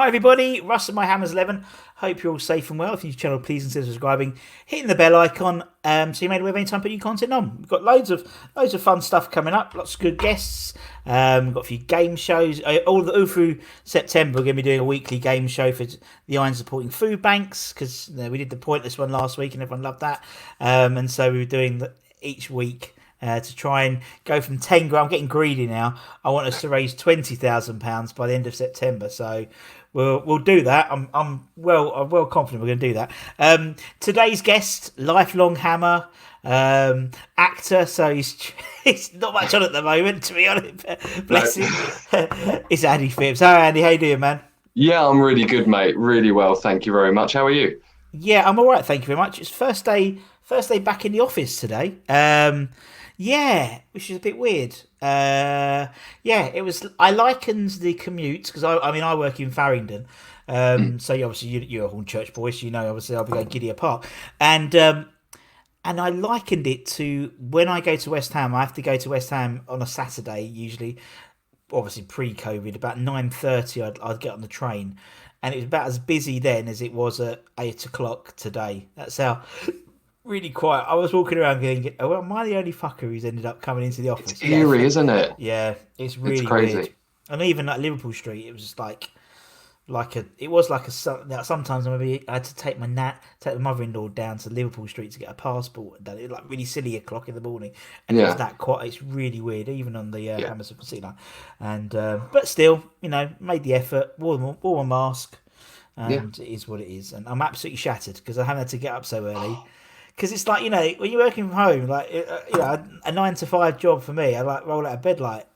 Hi everybody, Russ and my Hammers 11. Hope you're all safe and well. If you're new to the channel, please consider subscribing, hitting the bell icon, so you're made aware of any time I put new content on. We've got loads of fun stuff coming up, lots of good guests. We've got a few game shows. All through September, we're going to be doing a weekly game show for the Iron Supporting Food Banks, because we did the Pointless one last week and everyone loved that. And so we were doing each week. To try and go from 10 grand, I'm getting greedy now. I want us to raise £20,000 by the end of September. So we'll do that. I'm well confident we're going to do that. Today's guest, lifelong Hammer, actor. So he's not much on at the moment, to be honest. Bless him. It's Andy Phipps. Hi Andy, how you doing, man? Yeah, I'm really good, mate. Really well, thank you very much. How are you? Yeah, I'm all right. Thank you very much. It's first day back in the office today. Yeah, which is a bit weird. Yeah, it was. I likened the commute because I work in Farringdon. So obviously you're a Hornchurch boy, so obviously I'll be going Gidea Park, and I likened it to when I go to West Ham. I have to go to West Ham on a Saturday usually. Obviously pre-COVID, about 9:30, I'd get on the train, and it was about as busy then as it was at 8 o'clock today. That's how. Really quiet. I was walking around going, "Oh, well, am I the only fucker who's ended up coming into the office?" It's eerie, isn't it? Yeah, it's It's really crazy. weird. And even at Liverpool Street, it was just it was like sometimes I had to take my mother-in-law down to Liverpool Street to get a passport and done it like really silly o'clock in the morning, and it was Yeah, that quiet. It's really weird, even on the yeah, Hammersmith Casino, and but still, made the effort, wore my mask, yeah, and it is what it is. And I'm absolutely shattered because I haven't had to get up so early. Because it's like, when you're working from home, like, a 9 to 5 job for me, I like roll out of bed like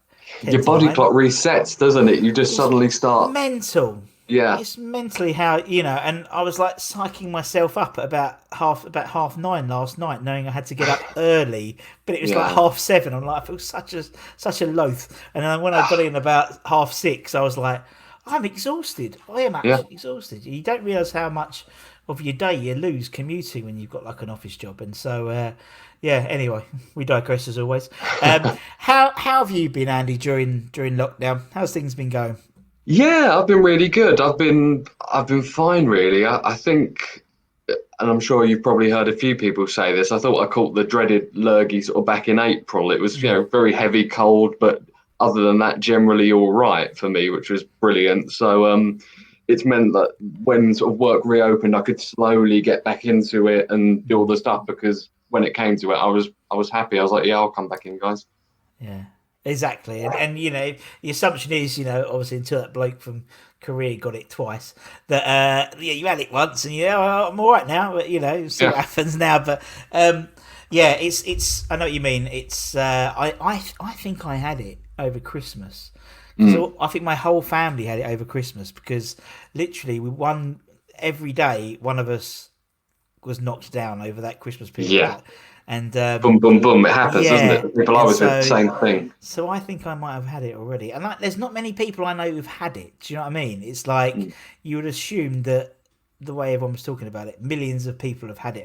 10 your to body 9. clock resets, doesn't it? You just It's suddenly start. mental. Yeah, It's mentally how, and I was like psyching myself up at about half 9 last night, knowing I had to get up early, but it was like yeah, half 7. I'm like, I feel such a loath. And then when I got in about half 6, I was like, I'm exhausted. I am yeah. absolutely exhausted. You don't realise how much of your day you lose commuting when you've got like an office job. And so, yeah. Anyway, we digress as always. How have you been, Andy, during lockdown? How's things been going? Yeah, I've been really good. I've been fine, really. I think, and I'm sure you've probably heard a few people say this. I thought I caught the dreaded lurgy sort of back in April. It was, very heavy cold, but other than that, generally all right for me, which was brilliant. So, it's meant that when sort of work reopened, I could slowly get back into it and do all the stuff because when it came to it, I was happy. I was like, yeah, I'll come back in, guys. Yeah, exactly. And the assumption is, obviously until that bloke from Korea got it twice, that yeah, you had it once, and well, I'm all right now. But see what Yeah. happens now. But yeah, it's. I know what you mean. It's. I think I had it over Christmas. Mm. So I think my whole family had it over Christmas because literally every day one of us was knocked down over that Christmas period. Yeah. Like, and Boom, boom, boom. It happens, doesn't it? yeah, The people I and was with, so same thing. so I think I might have had it already. And like, there's not many people I know who've had it. Do you know what I mean? It's like Mm. you would assume that the way everyone was talking about it, millions of people have had it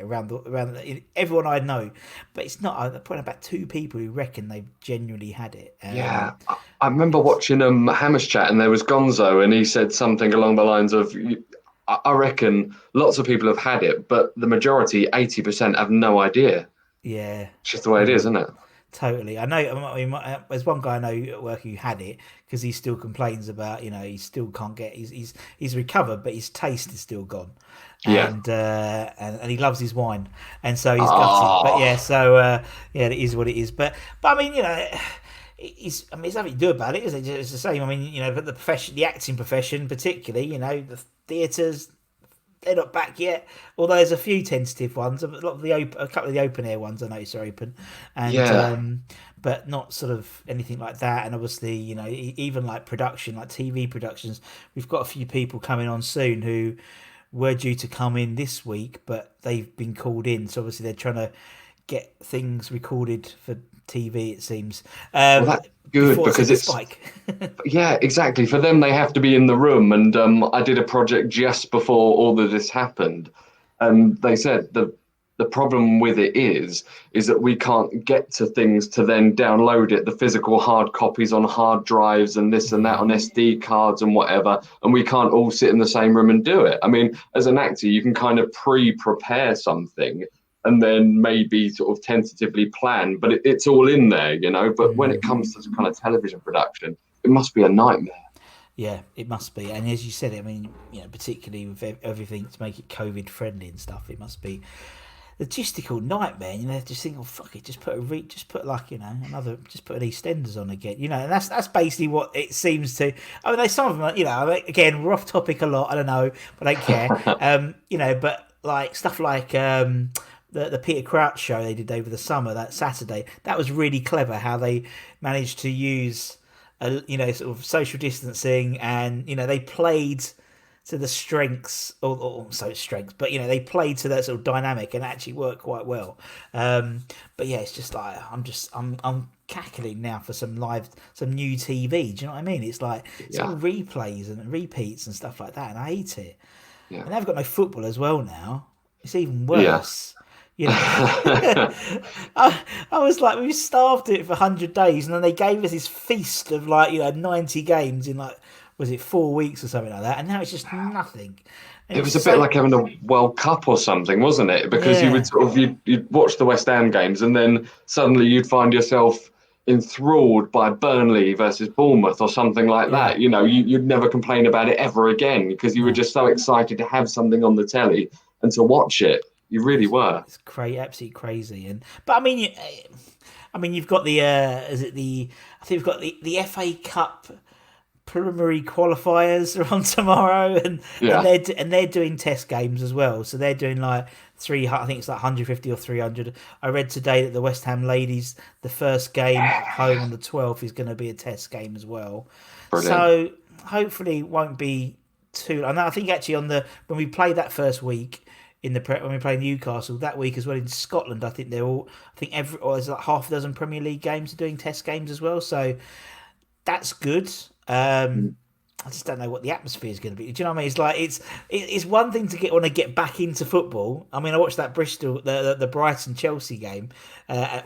everyone I know, but it's not. I'm probably about 2 people who reckon they've genuinely had it. Yeah. I remember It's watching Hammers chat and there was Gonzo and he said something along the lines of, I reckon lots of people have had it, but the majority, 80%, have no idea. yeah, It's just the way it is, yeah. isn't it? Totally. I know. I mean, there's one guy I know at work who had it because he still complains about. He still can't get. He's recovered, but his taste is still gone, Yeah. and he loves his wine, and so he's gutted. But Oh, yeah, so yeah, it is what it is. But I mean, it's nothing to do about it, is it? It's the same. I mean, but the acting profession, particularly, the theatres, they're not back yet. Although there's a few tentative ones, a couple of the open air ones I noticed are open, and yeah. but not sort of anything like that. And obviously, even like production, like TV productions, we've got a few people coming on soon who were due to come in this week, but they've been called in. So obviously they're trying to get things recorded for TV. It seems Well, that's good before it's hit because the it's, spike. yeah, exactly. For them, they have to be in the room. And I did a project just before all of this happened. And they said the the problem with it is that we can't get to things to then download it, the physical hard copies on hard drives and this and that on SD cards and whatever, and we can't all sit in the same room and do it. I mean, as an actor, you can kind of pre-prepare something and then maybe sort of tentatively plan, but it's all in there, you know. But when it comes to kind of television production, it must be a nightmare. Yeah, it must be. And as you said, I mean, you know, particularly with everything to make it COVID friendly and stuff, it must be logistical nightmare. You know, just think, oh fuck it, just put like, you know, just put an EastEnders on again. You know, and that's basically what it seems to. I mean, there's some of them, you know. Again, we're off topic a lot. I don't know, but I don't care. You know, but like stuff like the Peter Crouch show they did over the summer, that Saturday, that was really clever. How they managed to use, you know, sort of social distancing, and you know they played to the strengths, or so strengths, but you know they played to that sort of dynamic and actually worked quite well. But yeah, it's just like I'm cackling now for some new TV. Do you know what I mean? It's like it's all replays and repeats and stuff like that, and I hate it. Yeah. And they've got no football as well now. It's even worse. You know, I was like, we starved it for 100 days, and then they gave us this feast of like, you know, 90 games in like, was it 4 weeks or something like that? And now it's just nothing. And it was a bit like having a World Cup or something, wasn't it? Because you would sort of you'd watch the West Ham games, and then suddenly you'd find yourself enthralled by Burnley versus Bournemouth or something like that. You know, you'd never complain about it ever again because you were just so excited to have something on the telly and to watch it. You really were. It's absolutely crazy. But I mean, you've got the I think we've got the FA Cup preliminary qualifiers are on tomorrow, and they're doing test games as well. So they're doing like I think it's like 150 or 300. I read today that the West Ham ladies, the first game at home on the 12th is going to be a test game as well. Brilliant. So hopefully it won't be too. I think actually when we played that first week. When we play Newcastle that week as well in Scotland, there's like half a dozen Premier League games are doing test games as well, so that's good. I just don't know what the atmosphere is going to be. Do you know what I mean? It's like it's one thing to want to get back into football. I mean, I watched that Bristol, the Brighton Chelsea game,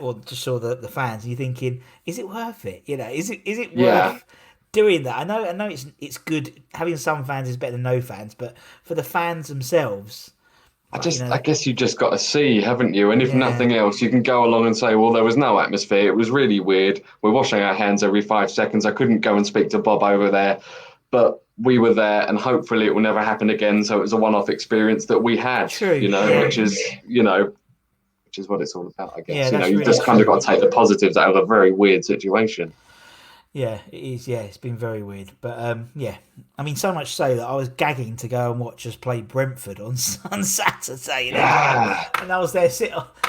or just saw the fans, and you're thinking, is it worth it? You know, is it worth doing that? I know it's good having some fans is better than no fans, but for the fans themselves. I guess you just got to see, haven't you? And if nothing else, you can go along and say, well, there was no atmosphere. It was really weird. We're washing our hands every 5 seconds. I couldn't go and speak to Bob over there, but we were there, and hopefully it will never happen again. So it was a one-off experience that we had, which is what it's all about, I guess. You really just kind of got to take the positives out of a very weird situation. Yeah, it is. Yeah, it's been very weird. But I mean, so much so that I was gagging to go and watch us play Brentford on Saturday. And I was there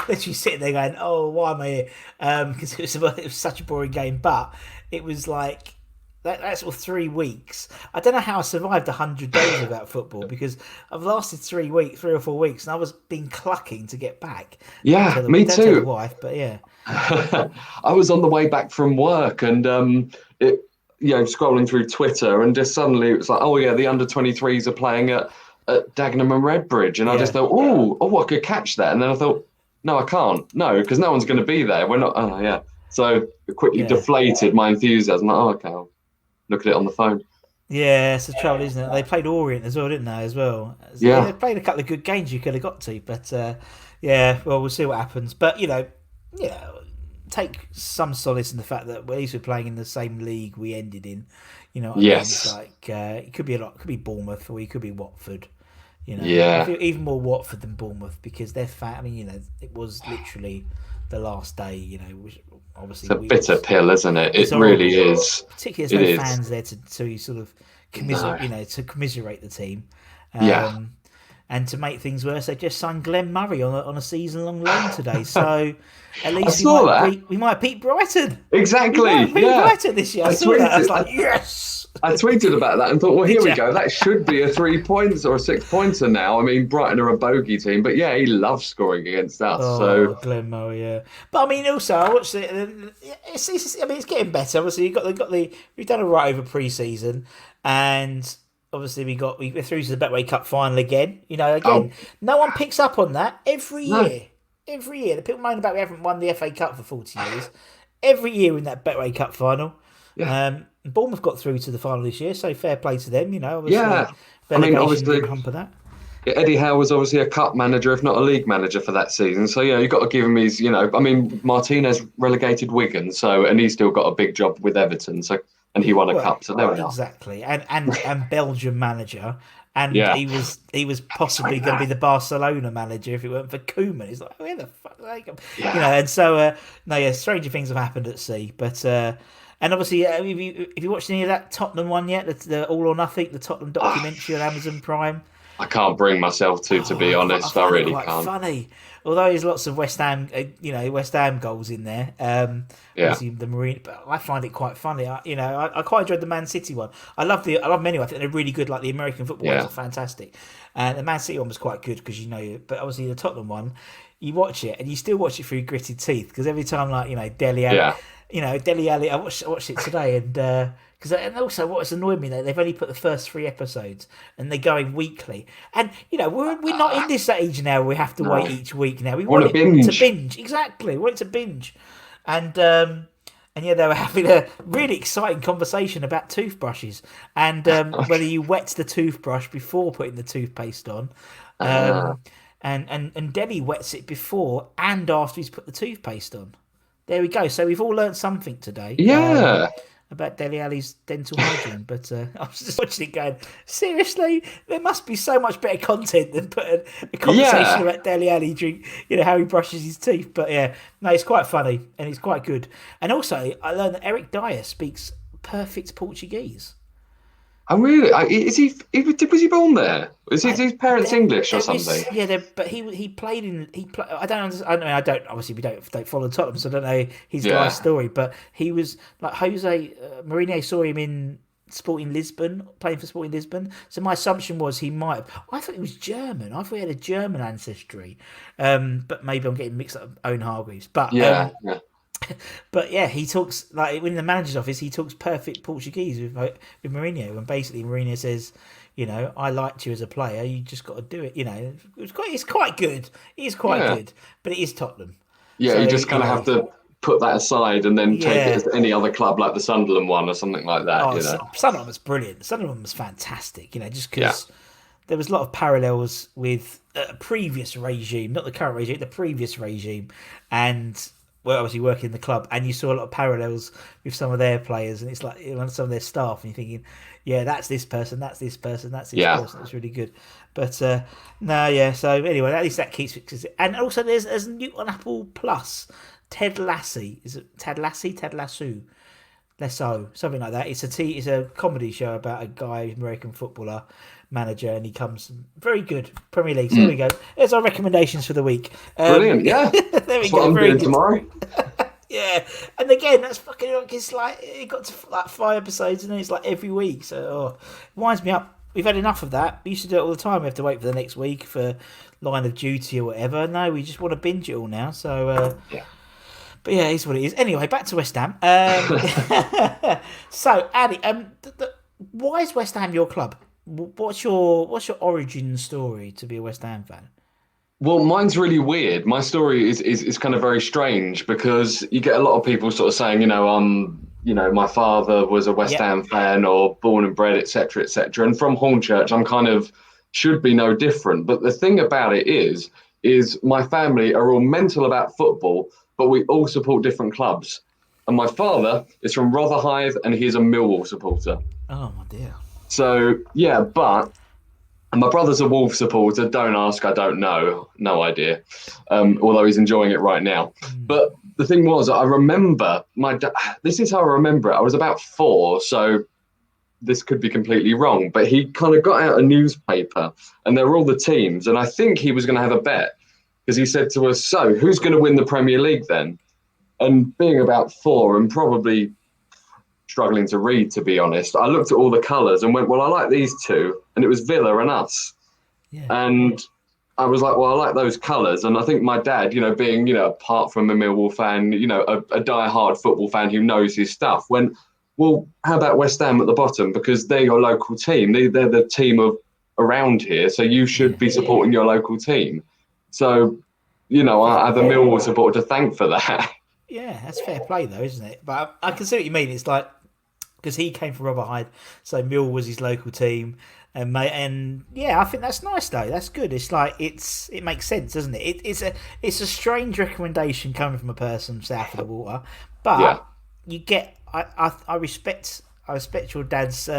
literally sitting there going, oh, why am I here? Because it was such a boring game. But it was like, that's 3 weeks. I don't know how I survived 100 days without football, because I've lasted 3 or 4 weeks, and I was been clucking to get back. Yeah, me too. Tell the wife, but yeah. I was on the way back from work, and scrolling through Twitter, and just suddenly it was like, oh yeah, the under-23s are playing at Dagenham and Redbridge, and I just thought, I could catch that, and then I thought, no, I can't, because no one's going to be there. We're not. So it quickly deflated my enthusiasm. Like, okay, I'll look at it on the phone. Yeah, it's the trouble, isn't it? They played Orient as well, didn't they? They played a couple of good games you could have got to, but well, we'll see what happens. But take some solace in the fact that at least we're playing in the same league we ended in. You know, it's like it could be a lot. It could be Bournemouth, or it could be Watford. You know, even more Watford than Bournemouth, because they're fat. I mean, it was literally the last day. You know, which obviously it's a bitter pill, isn't it? It really is. Particularly, there's no fans there to sort of commiserate the team. And to make things worse, they just signed Glenn Murray on a season-long loan today. So at least we might beat Brighton. Exactly. We might beat Brighton this year. I saw that. I was like, yes. I tweeted about that and thought, well, here we go. That should be a 3 points or a 6 pointer now. I mean, Brighton are a bogey team, but he loves scoring against us. So Glenn Murray, yeah. But I mean, also, I watched it. It's getting better. Obviously, we've done all right over pre-season, and obviously we're through to the Betway Cup final again. You know, no one picks up on that every year. every year. The people moan about we haven't won the FA Cup for 40 years. Every year in that Betway Cup final. Yeah. Bournemouth got through to the final this year, so fair play to them. Yeah. Obviously, I mean, relegation obviously, didn't hamper that. Eddie Howe was obviously a cup manager, if not a league manager for that season. So, you've got to give him his, I mean, Martinez relegated Wigan, and he's still got a big job with Everton. So, and he won a Well, cup. So there we are. exactly, and Belgium manager, and Yeah. he was possibly going to be the Barcelona manager if it weren't for Koeman. He's like, where the fuck are they come? Yeah. And so no, yeah, stranger things have happened at sea, but. And obviously, if you watched any of that Tottenham one yet, the All or Nothing, the Tottenham documentary on Amazon Prime, I can't bring myself to be honest. I find it really quite can't. funny. Although there's lots of West Ham, West Ham goals in there. Yeah. Obviously the Marine, but I find it quite funny. I quite enjoyed the Man City one. I love them anyway. I think they're really good. Like the American football ones are fantastic, and the Man City one was quite good because but obviously the Tottenham one, you watch it and you still watch it through gritted teeth because every time Dele Alli, Dele Alli, I watched it today and. And also, what has annoyed me, they've only put the first 3 episodes, and they're going weekly. And we're not in this age now where we have to wait each week. Now we want it to binge. Exactly, we want it to binge. And they were having a really exciting conversation about toothbrushes and whether you wet the toothbrush before putting the toothpaste on. And Debbie wets it before and after he's put the toothpaste on. There we go. So we've all learned something today. Yeah. About Dele Alli's dental hygiene, but I was just watching it going, seriously, there must be so much better content than putting a conversation about Dele Alli how he brushes his teeth. But yeah, no, it's quite funny and it's quite good. And also, I learned that Eric Dyer speaks perfect Portuguese. Oh really? Was he born there? Was his parents English or something? But he played in. I don't understand. I don't. Obviously, we don't follow Tottenham, so I don't know his life story. But he was like Jose Mourinho saw him in Sporting Lisbon, playing for Sporting Lisbon. So my assumption was he might have. I thought he was German. I thought he had a German ancestry. But maybe I'm getting mixed up with Owen Hargreaves. But yeah. But yeah, he talks like in the manager's office. He talks perfect Portuguese with Mourinho, and basically Mourinho says, I liked you as a player. You just got to do it. It's quite good. It is quite good, but it is Tottenham. Yeah, so, you just kind of have to put that aside and then take it as any other club, like the Sunderland one or something like that. Sunderland was brilliant. Sunderland was fantastic. Just because there was a lot of parallels with a previous regime, not the current regime, the previous regime, and. Well, obviously working in the club, and you saw a lot of parallels with some of their players, and it's like some of their staff, and you're thinking, that's this person, that's this person, that's this person. It's really good. But so anyway, at least that keeps it. And also, there's new on Apple Plus, Ted Lasso. Is it Ted Lasso? Ted Lasso, something like that. It's a comedy show about a guy, American footballer manager, and he comes very good Premier League. So there we go. There's our recommendations for the week. Brilliant, yeah. There we go. What I'm doing tomorrow. Yeah, and again, that's fucking. It's like it got to like 5 episodes, and then it's like every week. So it winds me up. We've had enough of that. We used to do it all the time. We have to wait for the next week for Line of Duty or whatever. No, we just want to binge it all now. So But yeah, it's what it is. Anyway, back to West Ham. So Andy, why is West Ham your club? What's your origin story to be a West Ham fan? Well, mine's really weird. My story is kind of very strange because you get a lot of people sort of saying, my father was a West Ham fan or born and bred, etc., etc. And from Hornchurch, I'm kind of should be no different. But the thing about it is my family are all mental about football, but we all support different clubs. And my father is from Rotherhithe, and he is a Millwall supporter. Oh my dear. So, but my brother's a Wolves supporter. Don't ask, I don't know. No idea. Although he's enjoying it right now. But the thing was, I remember this is how I remember it. I was about 4, so this could be completely wrong. But he kind of got out a newspaper, and there were all the teams. And I think he was going to have a bet because he said to us, so who's going to win the Premier League then? And being about 4 and probably struggling to read, to be honest, I looked at all the colours and went, well, I like these two. And it was Villa and us. Yeah. And I was like, well, I like those colours. And I think my dad, being, apart from a Millwall fan, a die-hard football fan who knows his stuff, went, well, how about West Ham at the bottom? Because they're your local team. They're the team of around here. So you should be supporting your local team. So I have a Millwall supporter to thank for that. Yeah, that's fair play though, isn't it? But I can see what you mean. It's like because he came from Rotherhithe, so Mill was his local team, and yeah, I think that's nice though. That's good. It's like it makes sense, doesn't it? It's a strange recommendation coming from a person south of the water, Yeah, but you get I respect your dad's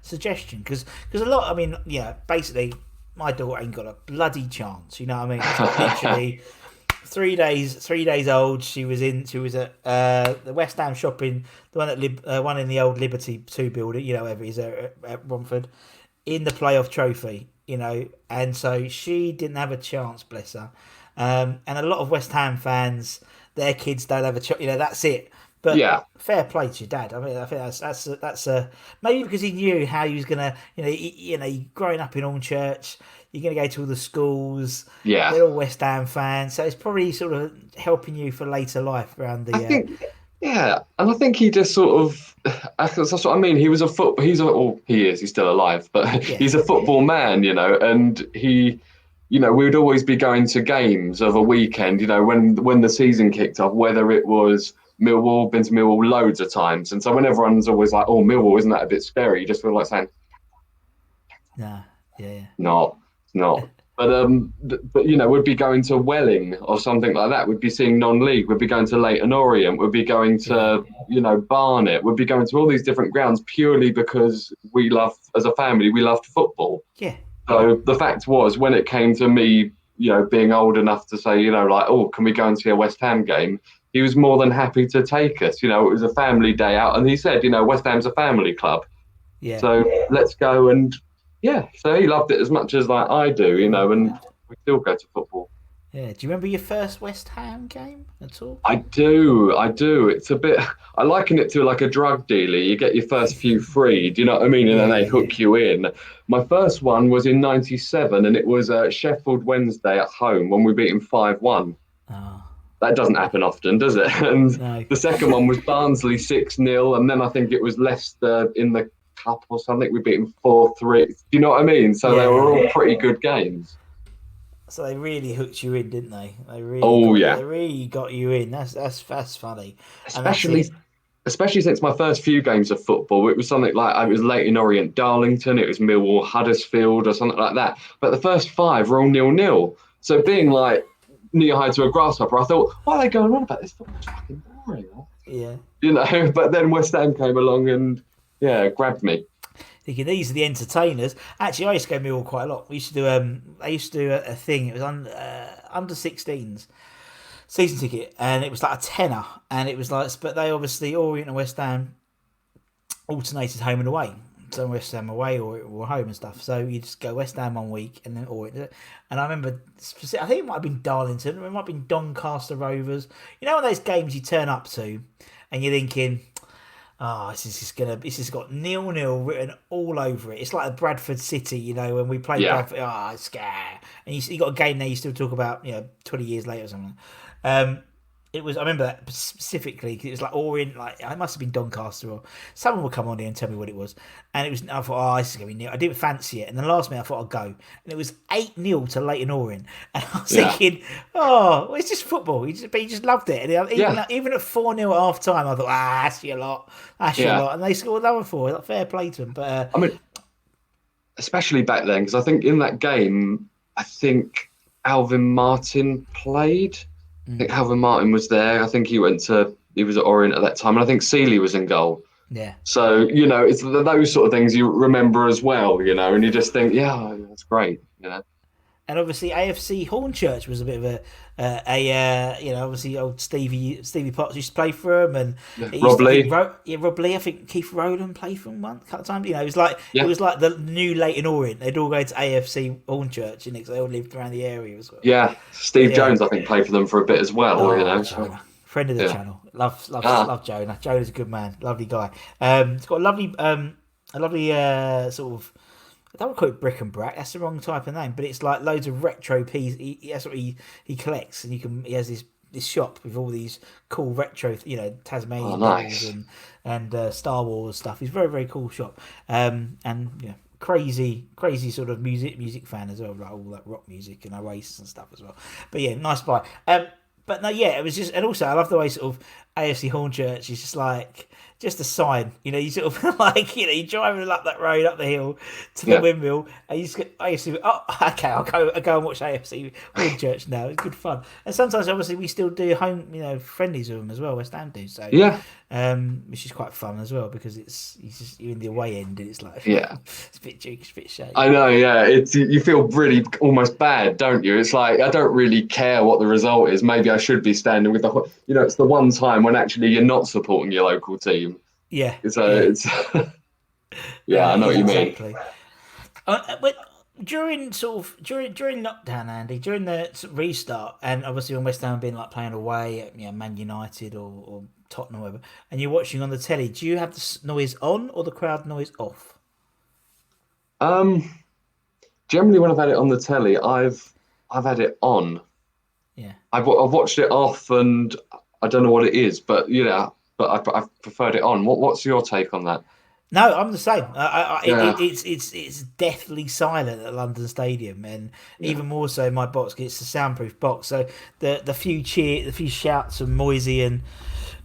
suggestion because a lot. I mean, yeah, basically. My daughter ain't got a bloody chance. You know what I mean? It's like literally 3 days old. She was at the West Ham shopping, the one one in the old Liberty 2 building, wherever it is at Romford, in the playoff trophy, and so she didn't have a chance, bless her. And a lot of West Ham fans, their kids don't have a chance. That's it. But yeah, fair play to your dad. I mean, I think that's maybe because he knew how he was gonna, growing up in Hornchurch, you're gonna go to all the schools. yeah. They're all West Ham fans, so it's probably sort of helping you for later life around I the. think, yeah, and I think he just sort of, that's what I mean. He was a foot, he's a, well, he is, he's still alive, but Yeah, he's a football man, and we would always be going to games of a weekend, when the season kicked off, whether it was Millwall, been to Millwall loads of times, and so when everyone's always like, "Oh, Millwall, isn't that a bit scary?" You just feel like saying, nah, yeah, not, not. But we'd be going to Welling or something like that. We'd be seeing non-league. We'd be going to Leighton Orient. We'd be going yeah, to Barnet. We'd be going to all these different grounds purely because we love, as a family, we loved football. yeah, So the fact was, when it came to me, being old enough to say, like, oh, can we go and see a West Ham game? He was more than happy to take us. It was a family day out, and he said, West Ham's a family club. yeah. So let's go. And yeah, so he loved it as much as like I do, and we still go to football. Yeah. Do you remember your first West Ham game at all? I do. It's a bit, I liken it to like a drug dealer. You get your first few free, do you know what I mean? And then Yeah, they yeah, yeah. hook you in. My first one was in '97, and it was Sheffield Wednesday at home when we beat them 5-1. Oh That doesn't happen often, does it? And no. the second one was Barnsley 6-0, and then I think it was Leicester in the cup or something. We beat them 4-3. Do you know what I mean? So they Yeah, were yeah, all yeah. pretty good games. So they really hooked you in, didn't they? Oh yeah, They really got you in. That's funny, and that's especially it. especially since my first few games of football, it was something like it was Leighton Orient, Darlington, it was Millwall, Huddersfield, or something like that. But the first five were all 0-0. So being like knee high to a grasshopper, I thought, why are they going on about this? Football's fucking boring, Yeah. But then West Ham came along and yeah, grabbed me. Thinking these are the entertainers. Actually, I used to go Millwall quite a lot. We used to do I used to do a thing. It was under 16s season ticket, and it was like a tenner, and it was like, but they obviously Orient and West Ham alternated home and away. So West Ham away or home and stuff. So you just go West Ham one week and then Orient. And I remember, I think it might have been Darlington, or it might have been Doncaster Rovers. You know, one of those games you turn up to, and you're thinking, oh, this has got 0-0 written all over it. It's like a Bradford City, when we played Yeah, Bradford. Oh, it's scare. And you got a game there you still talk about, 20 years later or something. Um, it was. I remember that specifically 'cause it was like Orient, like it must have been Doncaster or someone would come on here and tell me what it was. And it was. I thought, oh, this is gonna be nil. I didn't fancy it. And then last minute, I thought I'd go, and it was 8-0 to Leighton Orient. And I was yeah, thinking, oh, well, it's just football. But he just loved it. And yeah, even at 4-0 at half time, I thought, that's your lot. That's your yeah. lot. And they scored another four. Like, fair play to them. But I mean, especially back then, because I think in that game, I think Alvin Martin played. I think Alvin Martin was there. I think he was at Orient at that time, and I think Seeley was in goal. yeah. So it's those sort of things you remember as well, and you just think, yeah, that's great. And obviously AFC Hornchurch was a bit of obviously old Stevie Potts used to play for him, and Yeah. it used Rob to, Lee, Rob Lee. I think Keith Rowland played for him one couple of times. It was like yeah, the new Leighton Orient. They'd all go to AFC Hornchurch, and they all lived around the area as well. yeah. But Steve yeah, Jones, I think, played for them for a bit as well. oh So, Jonah, friend of the yeah. channel, Ah, love Jonah. Jonah's a good man, lovely guy. It's got a lovely sort of. I don't want to call it brick and brack. That's the wrong type of name, but it's like loads of retro pieces. That's what he collects, and he has this shop with all these cool retro, oh, Tasmanian devils nice. and Star Wars stuff. It's a very very cool shop. And crazy sort of music fan as well, like all that rock music and Oasis and stuff as well. But yeah, nice buy. But no, yeah, it was just, and also I love the way sort of AFC Hornchurch is just a sign, you sort of like, you're driving up that road up the hill to the windmill, and you just get AFC. Oh, okay, I'll go and watch AFC Hornchurch now. It's good fun, and sometimes obviously we still do home, friendlies with them as well. West Ham do so, which is quite fun as well because you're in the away end and it's like it's a bit juke, it's a bit shady. I know, it's you feel really almost bad, don't you? It's like I don't really care what the result is. Maybe I should be standing with it's the one time when actually you're not supporting your local team. Yeah, it's I know what you mean. But during lockdown, Andy, during the restart, and obviously when West Ham been like playing away at Man United or Tottenham or whatever, and you're watching on the telly, do you have the noise on or the crowd noise off? Generally when I've had it on the telly, I've had it on. Yeah, I've watched it off, and I don't know what it is, but I've preferred it on. What's your take on that? No, I'm the same. It's deathly silent at London Stadium, and even more so in my box. It's a soundproof box, so the few shouts from Moisey and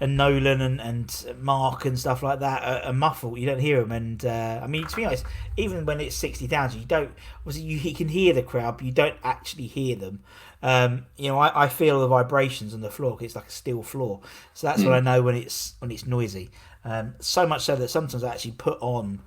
Nolan and Mark and stuff like that are muffled. You don't hear them, and I mean, to be honest, even when it's 60,000, you don't. Obviously, you can hear the crowd, but you don't actually hear them. I feel the vibrations on the floor because it's like a steel floor, so that's when I know when it's noisy. So much so that sometimes I actually put on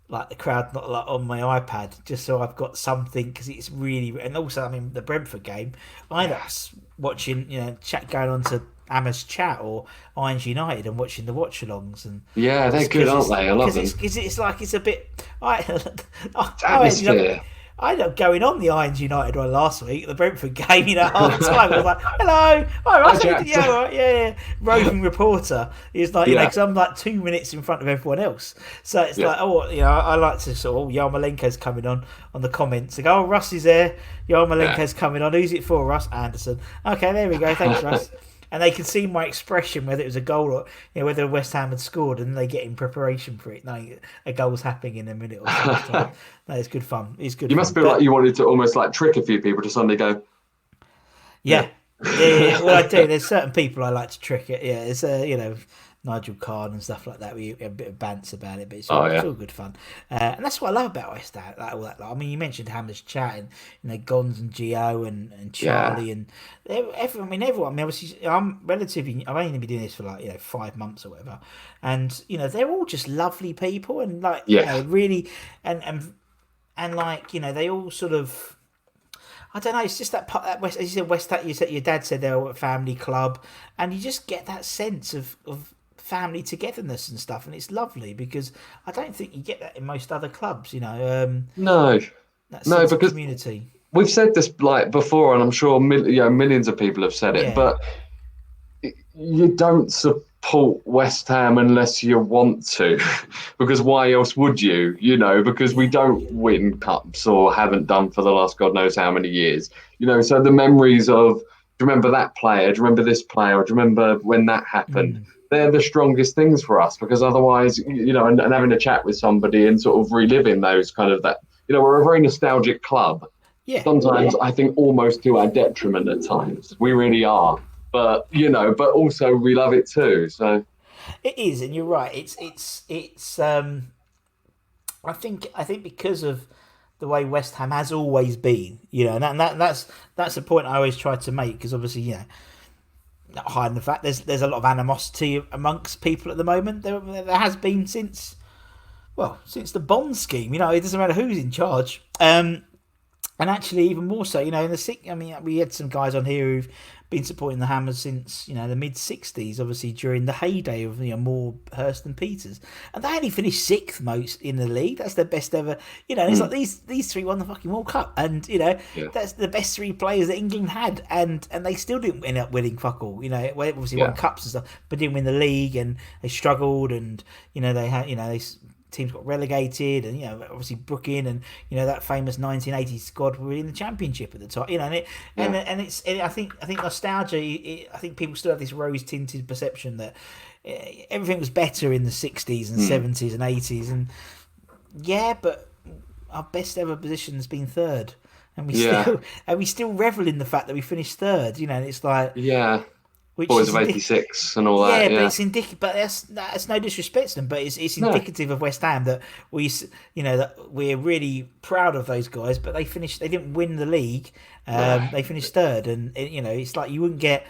like the crowd, not like on my iPad, just so I've got something because it's really. And also, I mean, the Brentford game, I ended up watching, chat going on to Amma's chat or Irons United and watching the watch-alongs, and they're good, aren't they? I love them. It's like it's a bit. Atmosphere. I ended up going on the Irons United one last week, the Brentford game, half time. I was like, hello, hi, Russ, yeah. Roving reporter. He's like, because I'm like 2 minutes in front of everyone else. So it's like, I like to sort of, Yarmolenko's coming on the comments. I go, Russ is there, Yarmolenko's coming on. Who's it for, Russ? Anderson. Okay, there we go. Thanks, Russ. And they can see my expression, whether it was a goal or whether West Ham had scored, and they get in preparation for it, knowing a goal's happening in a minute or so. No, it's good fun. It's good. You must feel like you wanted to almost like trick a few people to suddenly go. Yeah. Well, I do. There's certain people I like to trick it. Yeah, it's Nigel Card and stuff like that. We have a bit of bants about it, but it's all good fun. And that's what I love about West Ham. Like, all that. I mean, you mentioned Hammer's chat and Gons and Gio and Charlie and everyone. I mean, obviously, I've only been doing this for 5 months or whatever, and they're all just lovely people and really and they all sort of. I don't know. It's just that part that West. As you said, your dad said they're a family club, and you just get that sense of family togetherness and stuff, and it's lovely because I don't think you get that in most other clubs. No, because community. We've said this before, and I'm sure millions of people have said it, but you don't support West Ham unless you want to, because why else would you? Because we don't win cups or haven't done for the last God knows how many years. So the memories of, do you remember that player? Do you remember this player? Do you remember when that happened? They're the strongest things for us, because otherwise, and having a chat with somebody and sort of reliving those kind of that, we're a very nostalgic club. Yeah. Sometimes I think almost to our detriment at times. We really are. But but also we love it too. So it is, and you're right. It's. I think because of the way West Ham has always been, and that's the point I always try to make, because obviously, not hiding the fact there's a lot of animosity amongst people at the moment. There has been since the Bond scheme. It doesn't matter who's in charge. And actually, even more so, in the we had some guys on here who've been supporting the Hammers since the mid '60s, obviously during the heyday of Moore, Hurst, and Peters, and they only finished sixth most in the league. That's their best ever. It's like these three won the fucking World Cup, and that's the best three players that England had, and they still didn't end up winning fuck all. Obviously won cups and stuff, but didn't win the league, and they struggled, and they had teams got relegated, and obviously Brooklyn and that famous 1980 squad were in the championship at the time. I think nostalgia. I think people still have this rose tinted perception that everything was better in the 60s and 70s and 80s, and but our best ever position has been third, and we Yeah, still revel in the fact that we finished third. And it's like, yeah. which Boys is of '86 and all yeah, that. but Yeah. it's indicative. But that's no disrespect to them, but it's No. indicative of West Ham that that we're really proud of those guys. But they finished. They didn't win the league. No. They finished third, and it's like you wouldn't get.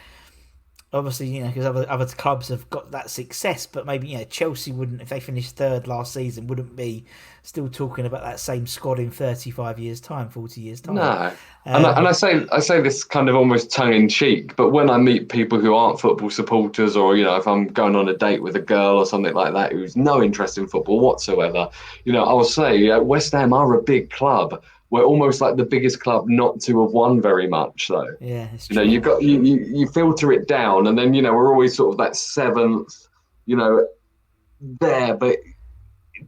Obviously, because other clubs have got that success, but maybe Chelsea wouldn't, if they finished third last season, wouldn't be still talking about that same squad in 35 years time, 40 years time. No. And I say this kind of almost tongue in cheek, but when I meet people who aren't football supporters, or if I'm going on a date with a girl or something like that who's no interest in football whatsoever, I'll say West Ham are a big club. We're almost like the biggest club not to have won very much, though. Yeah, it's true. You got you filter it down, and then we're always sort of that seventh, there, but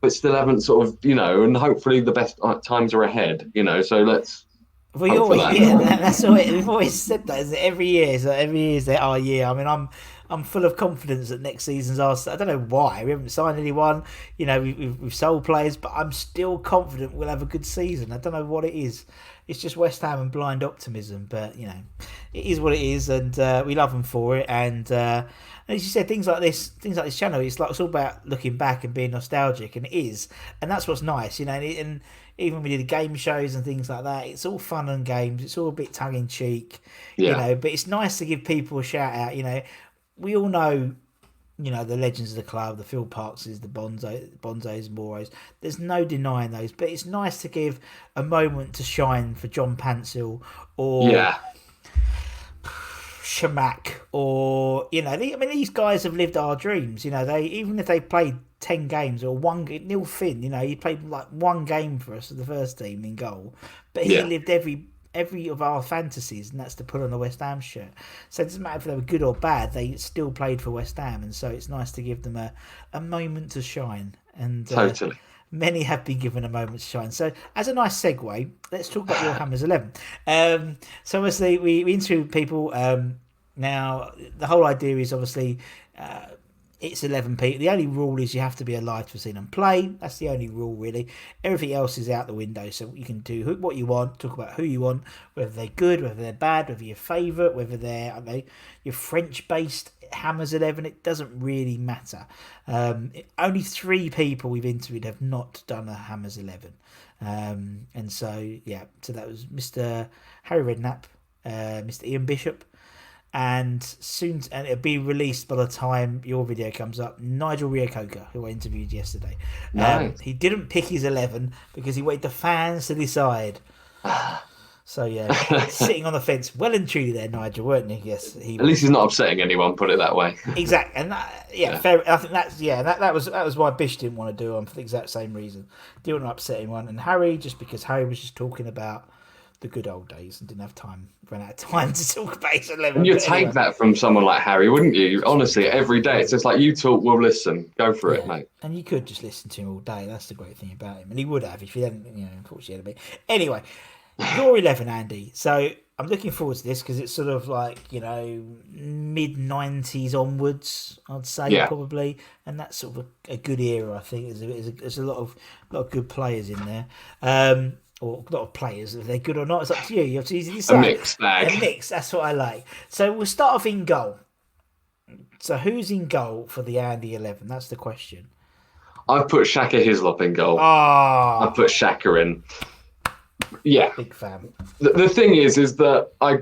still haven't sort of and hopefully the best times are ahead. So let's. We always, that's all. We've always said that, isn't it? Every year. So every year is our year. I mean, I'm full of confidence that next season's ours. I don't know why we haven't signed anyone. We've sold players, but I'm still confident we'll have a good season. I don't know what it is. It's just West Ham and blind optimism, but it is what it is, and we love them for it. And as you said, things like this channel, it's all about looking back and being nostalgic, and it is, and that's what's nice, and even when we did game shows and things like that, it's all fun and games. It's all a bit tongue in cheek, but it's nice to give people a shout out. We all know, the legends of the club, the Phil Parkses, the Bonzos, Moros. There's no denying those, but it's nice to give a moment to shine for John Pansel or Shamak, or these guys have lived our dreams. They, even if they played 10 games or Neil Finn, he played like one game for us, the first team in goal, but he lived every of our fantasies, and that's to put on a West Ham shirt. So it doesn't matter if they were good or bad, they still played for West Ham, and so it's nice to give them a moment to shine. And Totally. Many have been given a moment to shine. So as a nice segue, let's talk about your Hammers 11. So obviously we interview people. Now the whole idea is obviously it's 11 people. The only rule is you have to be alive to have seen them play. That's the only rule, really. Everything else is out the window. So you can do what you want, talk about who you want, whether they're good, whether they're bad, whether your favourite, whether they're your French-based Hammers 11. It doesn't really matter. Only 3 people we've interviewed have not done a Hammers 11. And so that was Mr. Harry Redknapp, Mr. Ian Bishop, and it'll be released by the time your video comes up, Nigel Reo-Coker, who I interviewed yesterday. Nice. He didn't pick his 11 because he waited the fans to decide. So sitting on the fence, well and truly there, Nigel, weren't you? Yes, he. At least he's not upsetting anyone. Put it that way. Exactly, and fair. I think that was why Bish didn't want to do one for the exact same reason. Didn't want to upset anyone, and Harry, just because Harry was just talking about the good old days and didn't have time, ran out of time to talk about his 11. And you'd take that from someone like Harry, wouldn't you? Honestly, every day it's just like, you talk, we'll listen. Go for it, mate. And you could just listen to him all day. That's the great thing about him, and he would have if you hadn't, unfortunately, had a bit. Anyway, you're 11, Andy. So I'm looking forward to this because it's sort of like mid 90s onwards, I'd say probably, and that's sort of a good era. I think there's a lot of good players in there. Or a lot of players, if they're good or not, it's up to you. You have to decide. A mixed bag. A mix, that's what I like. So we'll start off in goal. So who's in goal for the Andy 11? That's the question. I've put Shaka Hislop in goal. I've put Shaka in. Yeah. Big fan. The thing is that I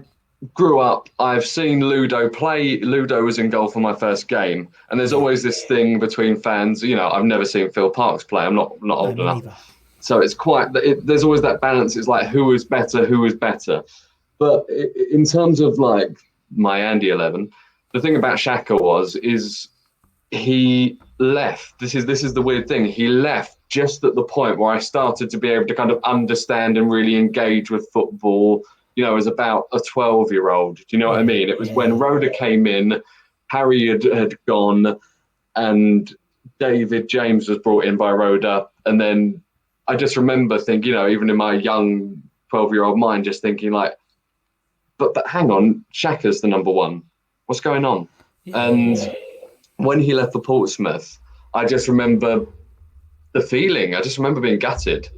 grew up, I've seen Ludo play. Ludo was in goal for my first game. And there's always this thing between fans. I've never seen Phil Parks play. I'm not old enough. Neither. So it's there's always that balance. It's like, who is better? But in terms of like my Andy 11, the thing about Shaka is he left. This is the weird thing. He left just at the point where I started to be able to kind of understand and really engage with football, as about a 12-year-old. Do you know what I mean? It was when Rhoda came in, Harry had gone, and David James was brought in by Rhoda, and then I just remember thinking, even in my young 12-year-old mind, just thinking like, but hang on, Shaka's the number one. What's going on? Yeah. And when he left for Portsmouth, I just remember the feeling. I just remember being gutted.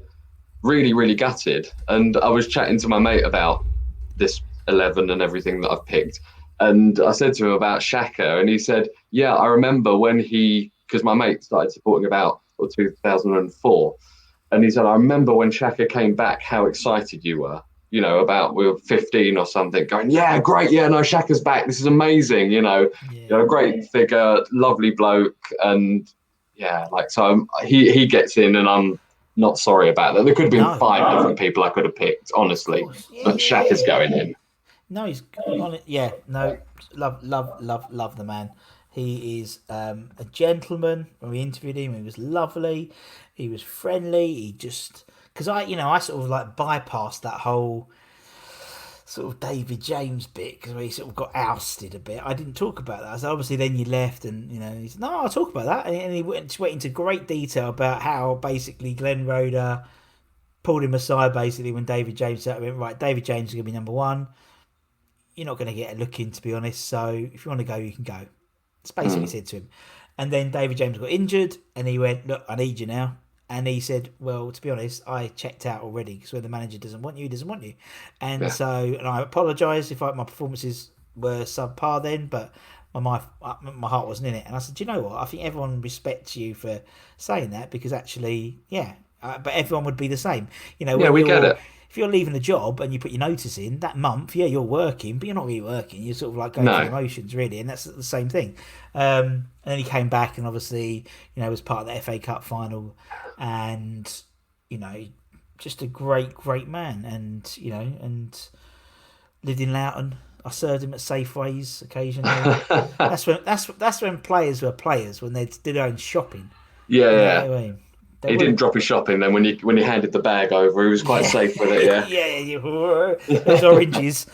really, really gutted. And I was chatting to my mate about this 11 and everything that I've picked. And I said to him about Shaka, and he said, "Yeah, I remember when because my mate started supporting about 2004, and he said, I remember when Shaka came back, how excited you were. About we were 15 or something, going, yeah, great, yeah, no, Shaka's back. This is amazing. Yeah. Great figure, lovely bloke, and yeah, like so he gets in, and I'm not sorry about that. There could have been No, five different people I could have picked, of honestly, course. Yeah, but yeah, yeah, Shaka's yeah. going in. No, he's on it. Yeah, no, love the man. He is a gentleman. When we interviewed him, he was lovely. He was friendly. He just because I sort of like bypassed that whole sort of David James bit because he sort of got ousted a bit. I didn't talk about that. So obviously then you left, and he said, "No, I'll talk about that." And he went into great detail about how basically Glenn Roeder pulled him aside basically when David James said, "Right, David James is going to be number one. You're not going to get a look in, to be honest. So if you want to go, you can go." It's basically Mm. said to him. And then David James got injured, and he went, "Look, I need you now." And he said, "Well, to be honest, I checked out already because when the manager doesn't want you, he doesn't want you." And Yeah. so, and I apologise if my performances were subpar then, but my heart wasn't in it. And I said, "Do you know what? I think everyone respects you for saying that because actually, yeah, but everyone would be the same. Yeah, When we get you're it. if you're leaving a job and you put your notice in that month, yeah, you're working, but you're not really working. You're sort of like going through No. the motions, really, and that's the same thing. And then he came back and obviously, was part of the FA Cup final, and you know, just a great, great man, and lived in Loughton. I served him at Safeways occasionally. That's when players were players when they did their own shopping. Yeah, You know yeah. what I mean? They He didn't weren't. drop his shopping then when you handed the bag over. He was quite Yeah, safe with it. Yeah. yeah. Those oranges,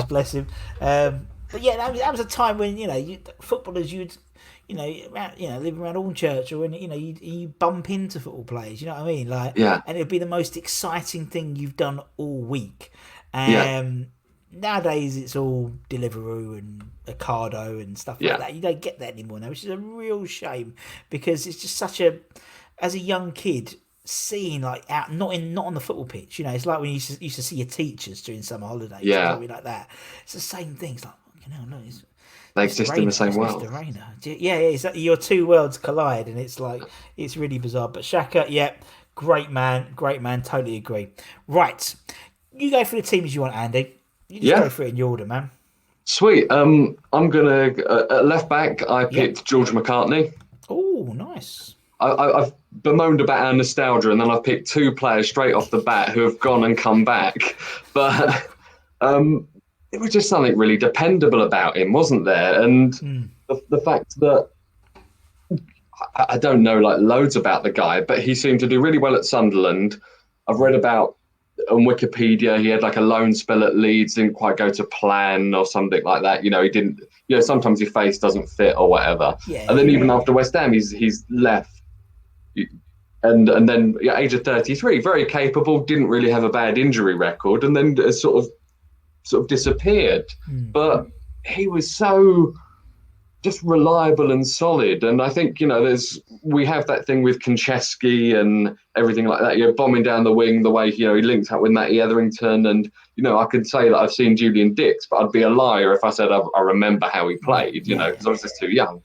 bless him. But yeah, that was a time when footballers you'd live around Hornchurch or when you bump into football players. You know what I mean? Like, Yeah. and it'd be the most exciting thing you've done all week. Yeah. Nowadays it's all Deliveroo and Ocado and stuff like Yeah. that. You don't get that anymore now, which is a real shame because it's just such a as a young kid seeing like out not on the football pitch. It's like when you used to see your teachers during summer holidays or Yeah. something like that. It's the same thing. It's like no, it's They Mr. exist in the Rayner, same it's Mr. world. Rayner. Yeah, it's like your two worlds collide, and it's really bizarre. But Shaka, yeah, great man, totally agree. Right, you go for the teams you want, Andy. You just go Yeah. for it in your order, man. Sweet. I'm gonna at left back. I Yep. picked George McCartney. Oh, nice. I've bemoaned about our nostalgia, and then I've picked two players straight off the bat who have gone and come back. But it was just something really dependable about him, wasn't there? And Mm. the fact that I don't know like loads about the guy, but he seemed to do really well at Sunderland. I've read about on Wikipedia he had like a loan spell at Leeds, didn't quite go to plan or something like that. He didn't. Sometimes your face doesn't fit or whatever. Yeah, And then yeah, even after West Ham, he's left. And then age of 33, very capable, didn't really have a bad injury record, and then sort of disappeared. mm. But he was so just reliable and solid. And I think we have that thing with Konchesky and everything like that. Bombing down the wing, the way he linked up with Matty Etherington, and I could say that I've seen Julian Dix, but I'd be a liar if I said I remember how he played. Yeah, Because I was just too young.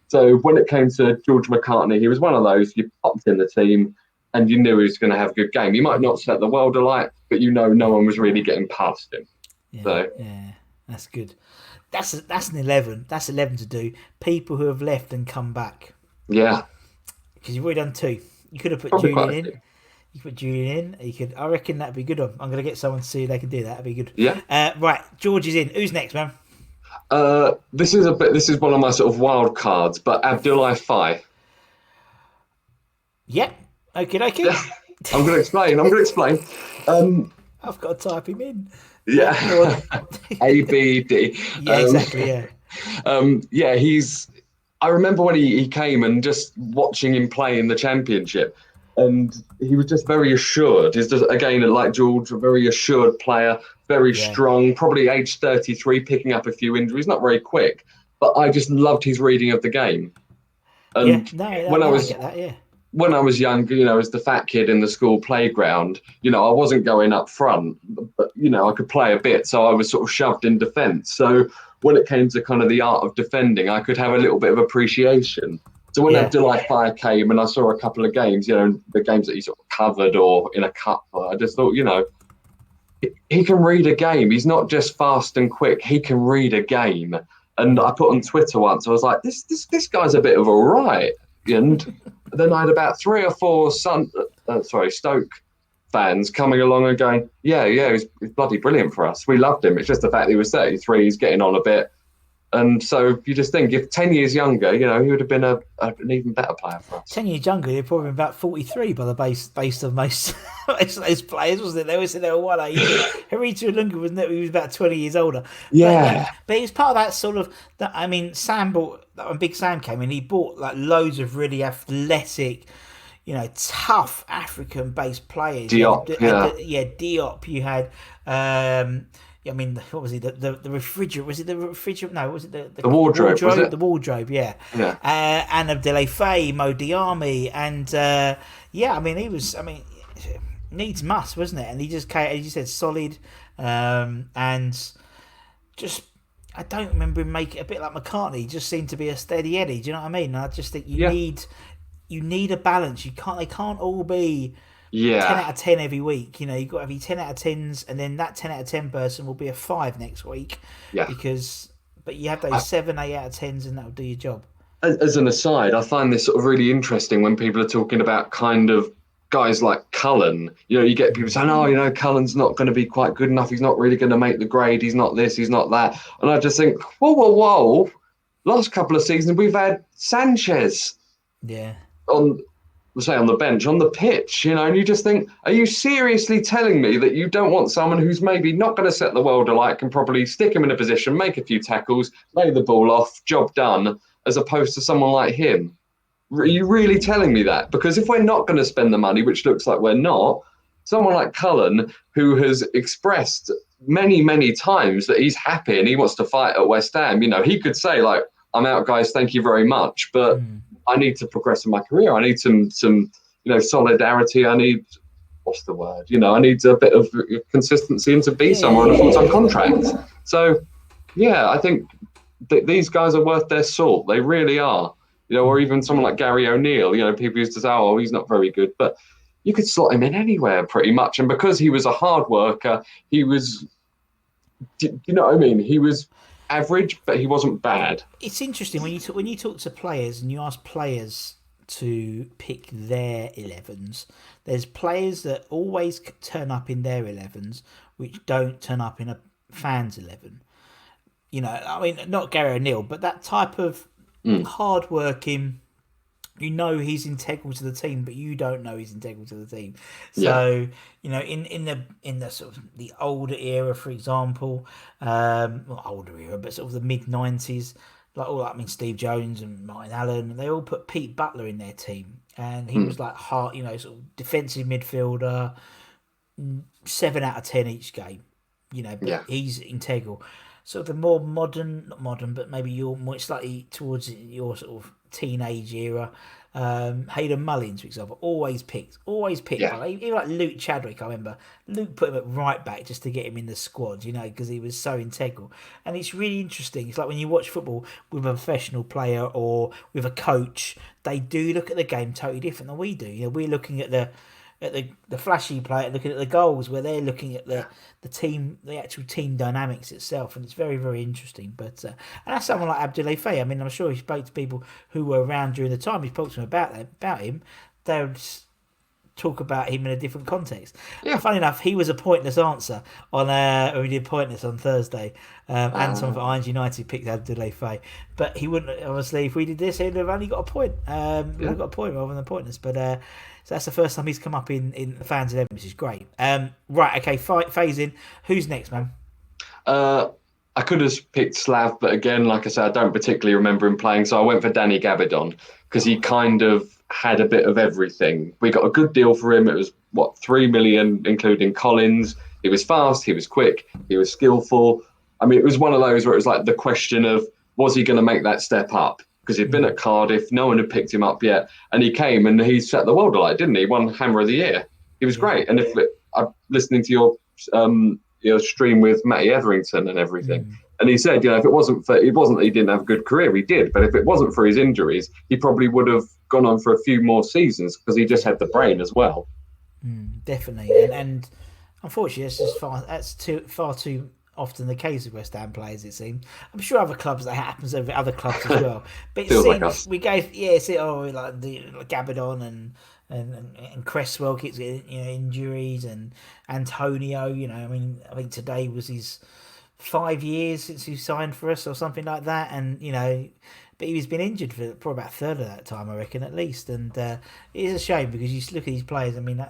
So when it came to George McCartney, he was one of those you popped in the team and you knew he was going to have a good game. You might not set the world alight, but no one was really getting past him. yeah, So yeah. That's good. That's an 11. That's 11 to do. People who have left and come back. yeah, Because you've already done two. You could have put probably Julian quite a in. few. You could put Julian in. You could. I reckon that'd be a good one. I'm gonna get someone to see if they can do that. That'd be good. Yeah. Right. George is in. Who's next, man? This is one of my sort of wild cards, but Abdullah Faye. Yep. Okay. Okay. Yeah, I'm going to explain. I've got to type him in. Yeah, Go on. ABD. Yeah. Exactly. Yeah. Yeah, I remember when he came and just watching him play in the championship, and he was just very assured. He's just again like George, a very assured player, very Yeah. strong. Probably age 33, picking up a few injuries, not very quick, but I just loved his reading of the game. Yeah. And No. when I I was get that. Yeah. when I was younger, as the fat kid in the school playground, I wasn't going up front, but, I could play a bit. So I was sort of shoved in defence. So when it came to kind of the art of defending, I could have a little bit of appreciation. So when Yeah. Abdoulaye Faye came and I saw a couple of games, the games that he sort of covered or in a cup, I just thought, he can read a game. He's not just fast and quick. He can read a game. And I put on Twitter once, I was like, this guy's a bit of a riot. And then I had about 3 or 4 Stoke fans coming along and going, yeah, he's bloody brilliant for us. We loved him. It's just the fact that he was 33, he's getting on a bit. And so you just think, if 10 years younger, he would have been an even better player for us. 10 years younger, you're probably about 43 by the base of most those players, wasn't it? They always said they were one age. Herita Lunga wasn't it? He was about 20 years older. Yeah. But he was part of that sort of that. I mean, Sam bought when Big Sam came in. He bought like loads of really athletic, tough African-based players. Diop, Diop. You had. I mean, what was it? The refrigerator? Was it the refrigerator? No, was it the wardrobe? Was it? The wardrobe, yeah. Yeah. And Abdoulaye Faye, Mo Diarmi, and I mean, he was. I mean, needs must, wasn't it? And he just came. As you said, solid, and just. I don't remember him making a bit like McCartney. He just seemed to be a steady Eddie. Do you know what I mean? And I just think you need a balance. They can't all be. 10 out of 10 every week. You've got to have your 10 out of 10s, and then that 10 out of 10 person will be a 5 next week. Yeah. But you have those 7, 8 out of 10s, and that'll do your job. As an aside, I find this sort of really interesting when people are talking about kind of guys like Cullen. You get people saying, oh, Cullen's not going to be quite good enough. He's not really going to make the grade. He's not this, he's not that. And I just think, whoa. Last couple of seasons, we've had Sanchez. Yeah. On the bench, on the pitch, and you just think, are you seriously telling me that you don't want someone who's maybe not going to set the world alight, can probably stick him in a position, make a few tackles, lay the ball off, job done, as opposed to someone like him? Are you really telling me that? Because if we're not going to spend the money, which looks like we're not, someone like Cullen, who has expressed many, many times that he's happy and he wants to fight at West Ham, he could say, like, I'm out, guys, thank you very much, but I need to progress in my career. I need some solidarity. I need, what's the word? I need a bit of consistency and to be somewhere on a full-time contract. So, I think these guys are worth their salt. They really are. Or even someone like Gary O'Neill. People used to say, oh, he's not very good. But you could slot him in anywhere pretty much. And because he was a hard worker, he was, do you know what I mean? He was average, but he wasn't bad. It's interesting when you talk to players and you ask players to pick their 11s. There's players that always turn up in their 11s, which don't turn up in a fan's 11. I mean, not Gary O'Neill, but that type of hard working. He's integral to the team, but you don't know he's integral to the team. So in the sort of the older era, for example, not older era, but sort of the mid-90s, Steve Jones and Martin Allen, they all put Pete Butler in their team, and he was like hard, sort of defensive midfielder, 7 out of 10 each game. But he's integral. Sort of the more not modern, but maybe you're more slightly towards your sort of teenage era. Hayden Mullins, for example, always picked. Yeah. Even like Luke Chadwick, I remember Luke put him at right back just to get him in the squad, because he was so integral. And it's really interesting. It's like when you watch football with a professional player or with a coach, they do look at the game totally different than we do. We're looking at the flashy player, looking at the goals, where they're looking at the team, the actual team dynamics itself, and it's very, very interesting. But and that's someone like Abdoulaye Faye. I mean, I'm sure he spoke to people who were around during the time he spoke to them about him. They would talk about him in a different context. Yeah. Funny enough, he was a pointless answer on when we did Pointless on Thursday. Anton for Irons United picked Abdoulaye Faye, but he wouldn't. Obviously, if we did this, he'd have only got a point. We'd have got a point rather than Pointless, but. So that's the first time he's come up in the fans' 11, which is great. Right, okay, phasing. Who's next, man? I could have picked Slav, but again, like I said, I don't particularly remember him playing, so I went for Danny Gabidon because he kind of had a bit of everything. We got a good deal for him. It was, 3 million, including Collins. He was fast, he was quick, he was skillful. I mean, it was one of those where it was like the question of, was he going to make that step up? because he'd been at Cardiff, no one had picked him up yet, and he came and he set the world alight, didn't he? He won Hammer of the Year. He was great. And if I'm listening to your stream with Matty Etherington and everything, and he said, if it wasn't that he didn't have a good career, he did, but if it wasn't for his injuries, he probably would have gone on for a few more seasons because he just had the brain as well. Definitely, and unfortunately, that's far too often the case with West Ham players. It seems. I'm sure other clubs that happens over other clubs as well. But it seems like we gave like the Gabadon and Cresswell keeps getting injuries, and Antonio. I think today was his 5 years since he signed for us or something like that, and but he's been injured for probably about a third of that time, I reckon, at least. And it is a shame because you look at these players. I mean,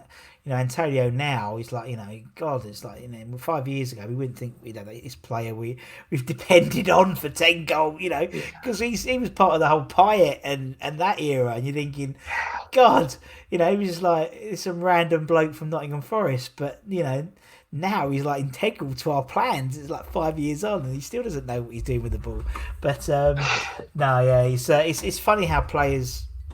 Antonio now is like, God, it's like 5 years ago we wouldn't think this player we've depended on for 10 goals, because he was part of the whole Payet and that era, and you're thinking, God, he was just like some random bloke from Nottingham Forest, but now he's like integral to our plans. It's like 5 years on, and he still doesn't know what he's doing with the ball. But it's funny how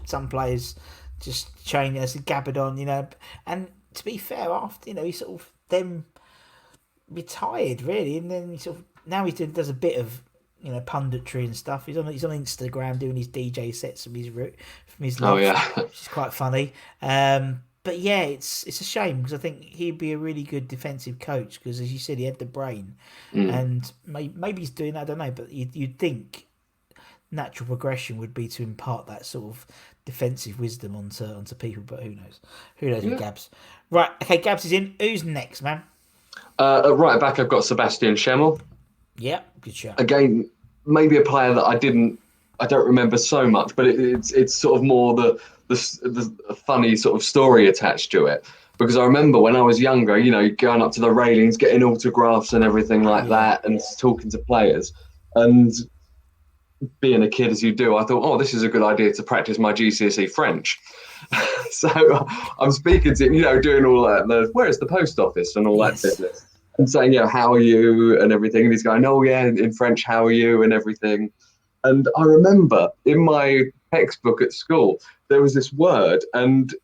some players just change. As Gabadon, and to be fair, after he sort of then retired really, and then now he does a bit of punditry and stuff. He's on Instagram doing his DJ sets from his life, which is quite funny. But yeah, it's a shame because I think he'd be a really good defensive coach because, as you said, he had the brain, and maybe he's doing. I don't know, but you'd think natural progression would be to impart that sort of defensive wisdom onto people. But who knows? Who knows with Gabs? Right, okay, Gabs is in. Who's next, man? Right back, I've got Sebastian Schemmel. Yeah, good shot. Again, maybe a player that I don't remember so much, but it's sort of more the funny sort of story attached to it, because I remember when I was younger, going up to the railings, getting autographs and everything like that, and talking to players, and being a kid as you do, I thought, oh, this is a good idea to practice my GCSE French. So I'm speaking to him, doing all that, where's the post office and all that business, and saying, how are you and everything, and he's going, oh yeah, in French, how are you and everything. And I remember in my textbook at school, there was this word, and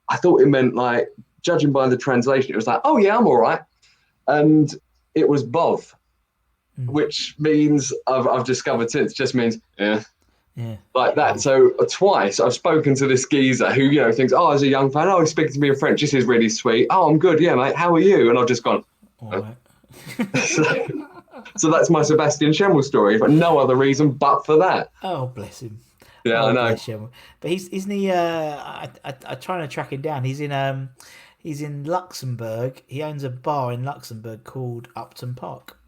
I thought it meant, like, judging by the translation, it was like, oh yeah, I'm all right. And it was bov, which means I've discovered since just means like that. So twice I've spoken to this geezer who thinks, oh, as a young fan, he's speaking to me in French, this is really sweet, oh, I'm good, yeah mate, how are you? And I've just gone, all right. So that's my Sebastian Schemmel story, for no other reason but for that. Oh, bless him. Yeah, I know. Bless him. But isn't he? I'm trying to track him down. He's in Luxembourg. He owns a bar in Luxembourg called Upton Park.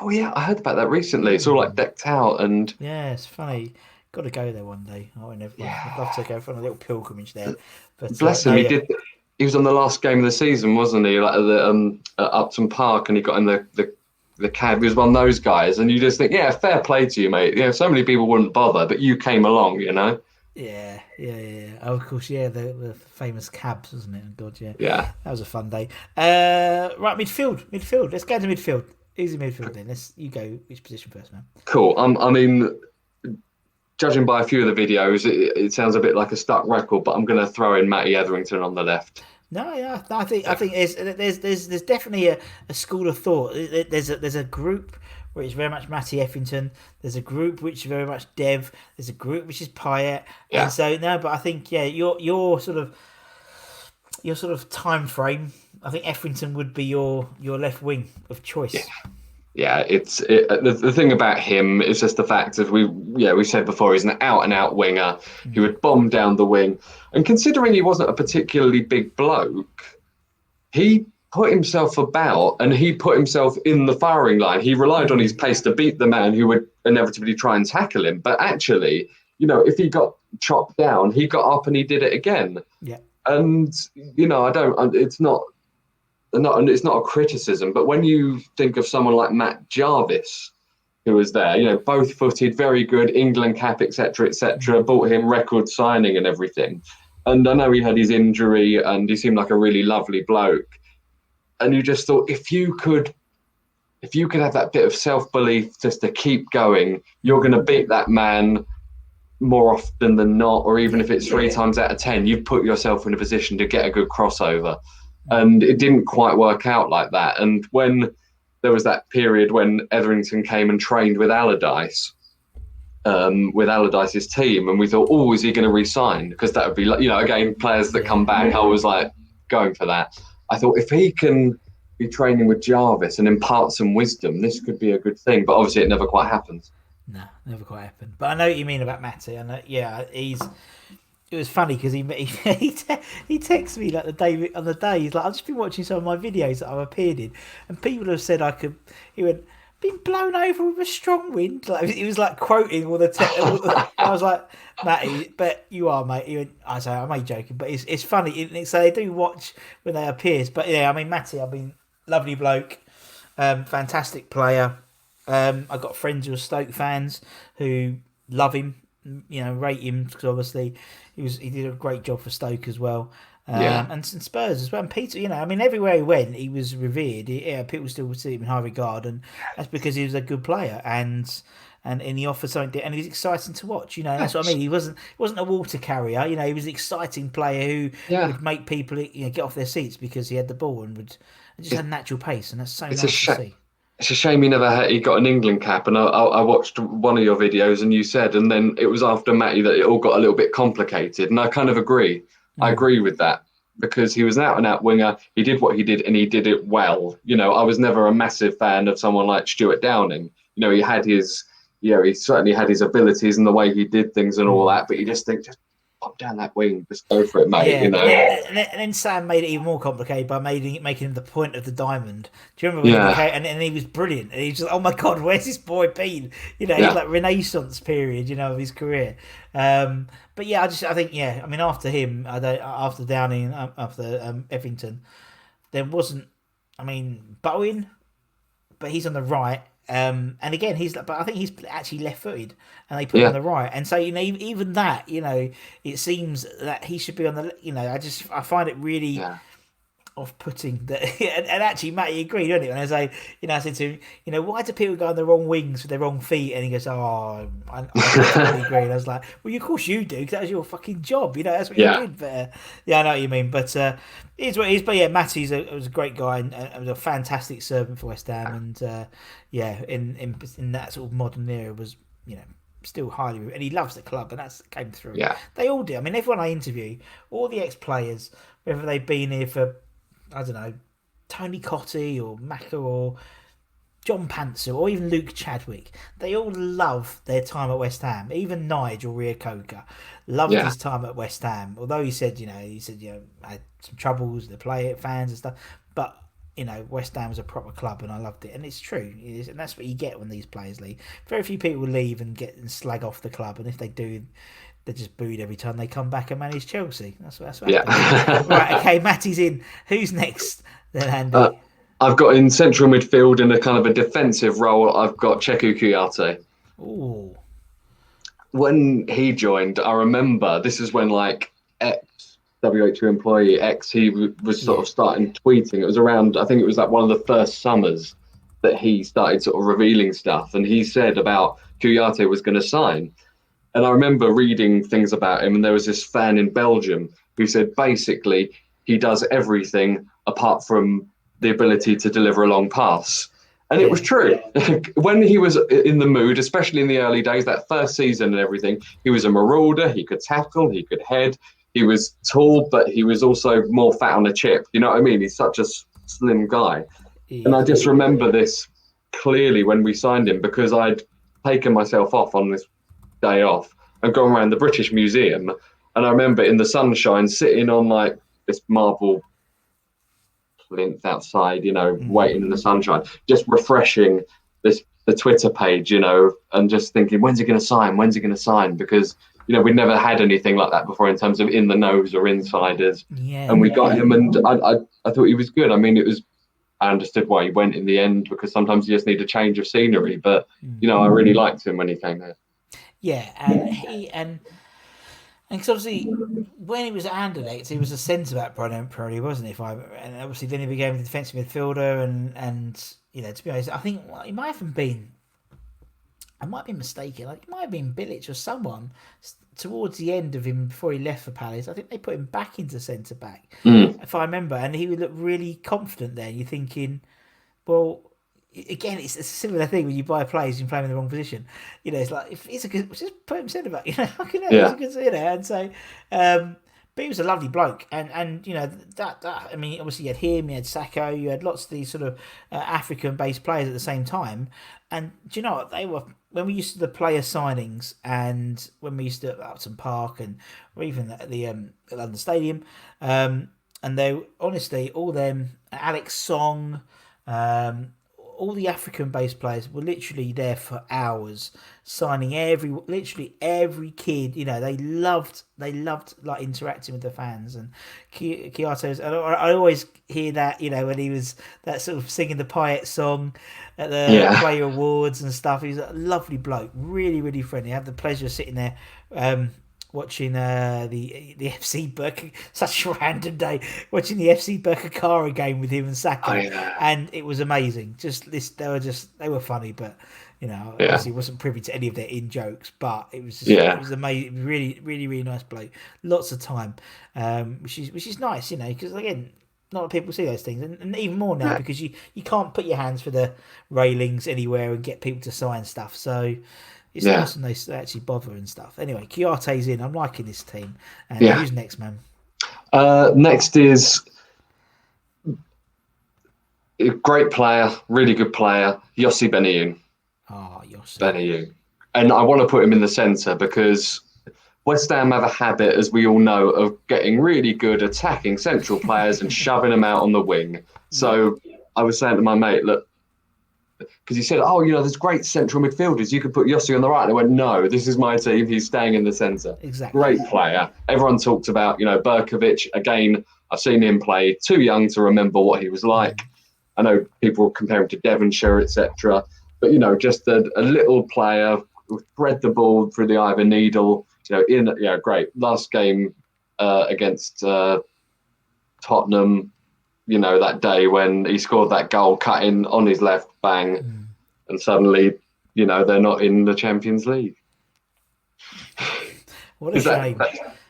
Oh yeah, I heard about that recently. It's all like decked out and. Yeah, it's funny. Got to go there one day. I'd love to go for a little pilgrimage there. But bless him, he did. He was on the last game of the season, wasn't he? Like at Upton Park, and he got in the cab. He was one of those guys, and you just think, yeah, fair play to you, mate. So many people wouldn't bother, but you came along, Yeah. Oh, of course, yeah, the famous cabs, wasn't it? Oh, God, yeah. Yeah. That was a fun day. Right, midfield. Let's go to midfield. Who's in midfield then? You go. Which position first, man? Cool. I mean, judging by a few of the videos, it sounds a bit like a stuck record, but I'm going to throw in Matty Etherington on the left. No, yeah, I think there's definitely a school of thought. There's a group where it's very much Matty Etherington. There's a group which is very much Dev. There's a group which is Payet. Yeah. And so no, but I think your sort of time frame. I think Etherington would be your left wing of choice. Yeah, the thing about him is just the fact that we said before, he's an out and out winger. He would bomb down the wing, and considering he wasn't a particularly big bloke, he put himself about and he put himself in the firing line. He relied on his pace to beat the man who would inevitably try and tackle him. But actually, if he got chopped down, he got up and he did it again. Yeah, and it's not a criticism, but when you think of someone like Matt Jarvis, who was there, both footed, very good, England cap, etc., bought him record signing and everything. And I know he had his injury and he seemed like a really lovely bloke. And you just thought, if you could have that bit of self-belief just to keep going, you're going to beat that man more often than not, or even if it's 3 times out of 10, you've put yourself in a position to get a good crossover. And it didn't quite work out like that. And when there was that period when Etherington came and trained with Allardyce's team, and we thought, oh, is he going to resign? Because that would be, again, players that come back. I was like going for that. I thought if he can be training with Jarvis and impart some wisdom, this could be a good thing. But obviously, it never quite happens. No, never quite happened. But I know what you mean about Matty. I know, yeah, It was funny because he texted me like the day on the day. He's like, I've just been watching some of my videos that I've appeared in, and people have said I could. He went, been blown over with a strong wind. Like he was like quoting all the. I was like, Matty, but you are, mate. He went, I say, I'm only joking, but it's funny. So they do watch when they appear. But yeah, I mean, Matty, lovely bloke, fantastic player. I got friends who are Stoke fans who love him, rate him because obviously he did a great job for Stoke as well. And Spurs as well. And Peter, everywhere he went, he was revered. People still see him in high regard, and that's because he was a good player and he offered something, and he was exciting to watch. That's what I mean. He wasn't a water carrier. He was an exciting player who would make people get off their seats because he had the ball and just had natural pace, and that's so nice to see. It's a shame he got an England cap, and I watched one of your videos, and you said, and then it was after Matty that it all got a little bit complicated, and I kind of agree. I agree with that because he was an out-and-out winger. He did what he did, and he did it well. I was never a massive fan of someone like Stuart Downing. He had his, he certainly had his abilities and the way he did things and all that, but you just think, pop down that wing, just go for it, mate. And then Sam made it even more complicated by making him the point of the diamond. Do you remember when he became, and he was brilliant, and he was just, oh my god, where's this boy been? He's like Renaissance period, of his career. But yeah, I think after him, after Downing, after Effington, there wasn't. Bowen, but he's on the right. And again, but I think he's actually left-footed, and they put him on the right. And so even that, it seems that he should be on the. I find it really off-putting that. And actually, Matty agreed, didn't he? And I said to him, why do people go on the wrong wings with their wrong feet? And he goes, I totally agree. And I was like, well, of course you do, because that was your fucking job. That's what you did. But I know what you mean. But it is what it is. But yeah, Matty was a great guy and was a fantastic servant for West Ham. And in that sort of modern era was still highly, and he loves the club, and that's came through. Yeah, they all do. Everyone I interview, all the ex-players, whether they've been here for, I don't know, Tony Cottee or Macca or John Pantzer or even Luke Chadwick, they all love their time at West Ham. Even Nigel Reo-Coker loved his time at West Ham. Although he said, I had some troubles with the fans and stuff, but West Ham was a proper club, and I loved it, and it's true. And that's what you get when these players leave. Very few people leave and slag off the club, and if they do, they're just booed every time they come back and manage Chelsea. That's what happens. Right, okay, Matty's in. Who's next then, Andy? I've got in central midfield in a kind of a defensive role. I've got Cheku Kouyaté. Ooh. When he joined, I remember this is when WHO employee he was sort of starting tweeting. It was around, I think it was like one of the first summers that he started sort of revealing stuff, and he said about Kouyaté was going to sign. And I remember reading things about him, and there was this fan in Belgium who said basically he does everything apart from the ability to deliver a long pass. And it was true. When he was in the mood, especially in the early days, that first season and everything, he was a marauder, he could tackle, he could head. He was tall, but he was also more fat on a chip. You know what I mean? He's such a slim guy. And I just remember this clearly when we signed him, because I'd taken myself off on this day off and gone around the British Museum. And I remember in the sunshine sitting on like this marble plinth outside, waiting in the sunshine, just refreshing the Twitter page, and just thinking, when's he going to sign? When's he going to sign? Because we'd never had anything like that before in terms of in the nose or insiders. And we got him, and I thought he was good. I understood why he went in the end, because sometimes you just need a change of scenery. But I really liked him when he came here. Yeah, and because obviously when he was at Anderlecht, he was a centre back primarily, wasn't he? And obviously then he became a defensive midfielder, and to be honest, I think he might have been. I might be mistaken. Like, it might have been Bilic or someone towards the end of him before he left for Palace. I think they put him back into centre back, Mm. if I remember, and he would look really confident there. You're thinking, well, again, it's a similar thing when you buy players and play them in the wrong position. It's like if he's a good, just put him centre back. Fucking hell, he's a Yeah, good centre, and so. But he was a lovely bloke, and that I mean, obviously you had him, you had Sacco, you had lots of these sort of African-based players at the same time. And do you know what they were when we used to the player signings, and when we used to at Upton Park, and or even at the London Stadium, and they honestly all them Alex Song, um, all the African based players were literally there for hours signing literally every kid. They loved like interacting with the fans. And Kyoto's, I always hear that, when he was that sort of singing the Payet song at the yeah. player awards and stuff. He's a lovely bloke, really really friendly. I had the pleasure of sitting there watching the FC Burka, such a random day, watching the FC Burkakara game with him and Saka, I and it was amazing. They were funny, but yeah, obviously wasn't privy to any of their in jokes, but it yeah, was amazing. Really, really, really nice bloke. Lots of time, which is nice, because again, not a lot of people see those things, and even more now yeah, because you can't put your hands for the railings anywhere and get people to sign stuff. So it's yeah, nice when they actually bother and stuff. Anyway, Kiarte's in. I'm liking this team. And yeah. who's next, man? Next is a great player, really good player, Yossi Benayoun. Oh, Yossi. Benayoun. And I want to put him in the centre because West Ham have a habit, as we all know, of getting really good attacking central players and shoving them out on the wing. Yep. So I was saying to my mate, look, because he said, oh, there's great central midfielders. You could put Yossi on the right. And I went, no, this is my team. He's staying in the centre. Exactly. Great player. Everyone talked about, Berkovic. Again, I've seen him play. Too young to remember what he was like. I know people compare him to Devonshire, etc. But, just a little player who thread the ball through the eye of a needle. Great. Last game against Tottenham, that day when he scored that goal, cutting on his left, bang, and suddenly, they're not in the Champions League. What a shame.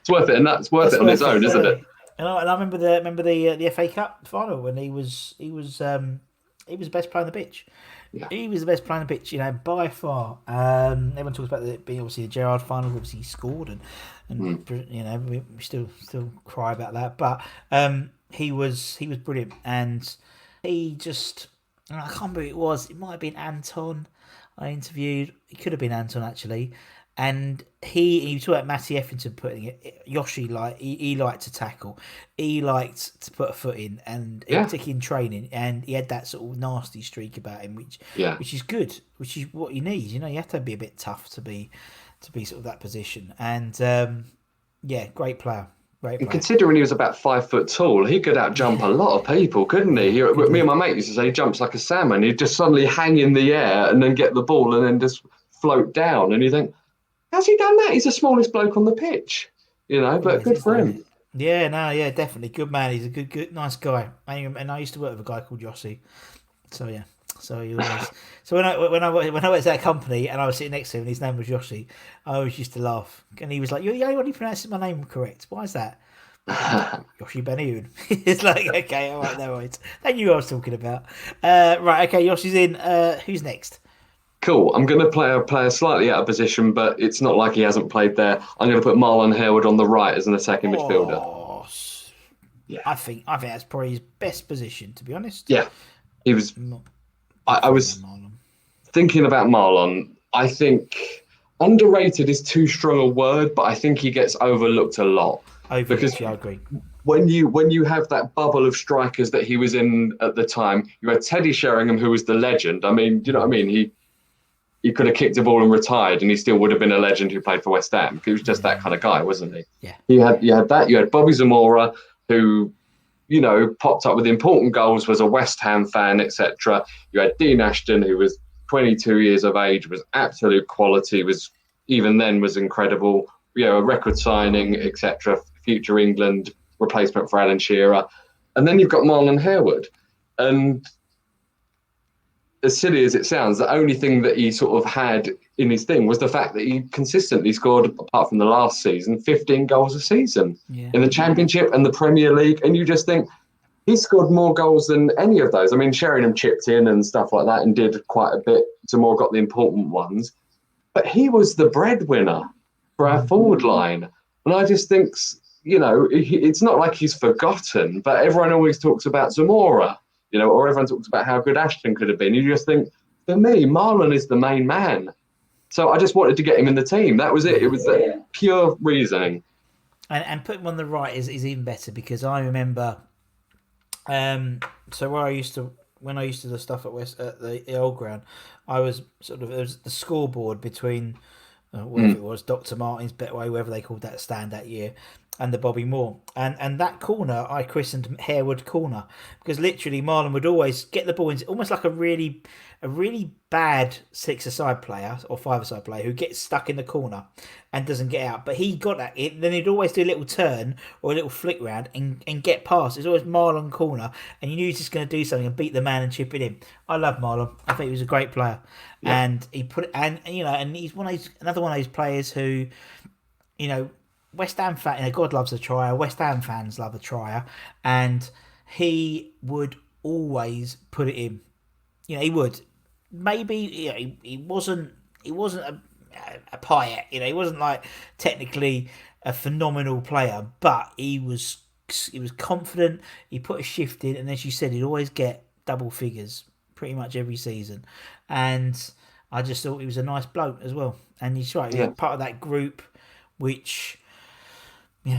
It's worth it, and that's worth it on its own, isn't it? And I remember the FA Cup final when he was the best player on the pitch. Yeah. He was the best player on the pitch, by far. Everyone talks about it being obviously the Gerrard final. Obviously, he scored, and we still cry about that. But he was brilliant, and he just I can't remember who it was. It might have been Anton. I interviewed. It could have been Anton actually. And he talked about Matty Effington putting it. Yoshi he liked to tackle, he liked to put a foot in, and particularly in training. And he had that sort of nasty streak about him, which is good, which is what he needs. You have to be a bit tough to be sort of that position. And great player. And considering he was about 5 foot tall, he could outjump a lot of people, couldn't he? Me and my mate used to say he jumps like a salmon. He'd just suddenly hang in the air and then get the ball and then just float down. And you think, how's he done that? He's the smallest bloke on the pitch, but good for him. Yeah, definitely. Good man. He's a good, nice guy. And I used to work with a guy called Yossi. So, yeah. So he always, so when I went to that company and I was sitting next to him and his name was Yoshi, I always used to laugh. And he was like, "You're the only one who pronounces my name correct. Why is that?" Yoshi Benayoun. It's like, okay, all right, no worries. They knew what I was talking about. Right, okay, Yoshi's in. Who's next? Cool. I'm going to play a player slightly out of position, but it's not like he hasn't played there. I'm going to put Marlon Harewood on the right as an attacking midfielder. Yeah. I think that's probably his best position, to be honest. Yeah, he was. I was thinking about Marlon. I think underrated is too strong a word, but I think he gets overlooked a lot. Because I agree. When you have that bubble of strikers that he was in at the time, you had Teddy Sheringham, who was the legend. I mean, do you know what I mean? He could have kicked the ball and retired, and he still would have been a legend who played for West Ham. He was just that kind of guy, wasn't he? Yeah. You had that. You had Bobby Zamora, who, popped up with important goals, was a West Ham fan, etc. You had Dean Ashton, who was 22 years of age, was absolute quality, was incredible. A record signing, etc. Future England replacement for Alan Shearer. And then you've got Marlon Harewood. And as silly as it sounds, the only thing that he sort of had in his thing was the fact that he consistently scored, apart from the last season, 15 goals a season Yeah. in the Championship and the Premier League. And you just think he scored more goals than any of those. I mean, Sheringham chipped in and stuff like that and did quite a bit. Zamora got the important ones. But he was the breadwinner for our forward line. And I just think, it's not like he's forgotten, but everyone always talks about Zamora, or everyone talks about how good Ashton could have been. You just think, for me, Marlon is the main man. So I just wanted to get him in the team. That was it. It was the pure reasoning. And put him on the right is even better, because I remember, so when I used to do the stuff at the old ground, I was it was the scoreboard between whatever it was, Dr. Martin's, Betway, whatever they called that stand that year, and the Bobby Moore. And that corner I christened Harewood Corner, because literally Marlon would always get the ball in, almost like a really bad six-a-side player or five-a-side player who gets stuck in the corner and doesn't get out. But he got at it, then he'd always do a little turn or a little flick round and get past. It's always Marlon corner, and you knew he was just going to do something and beat the man and chip it in. I love Marlon. I think he was a great player. Yeah. And he put it, and he's another one of those players who, West Ham fan, God loves a trier. West Ham fans love a trier, and he would always put it in. He would. Maybe he wasn't a Payet. He wasn't like technically a phenomenal player, but he was confident. He put a shift in, and as you said, he'd always get double figures pretty much every season. And I just thought he was a nice bloke as well. And he's right. He was part of that group, which,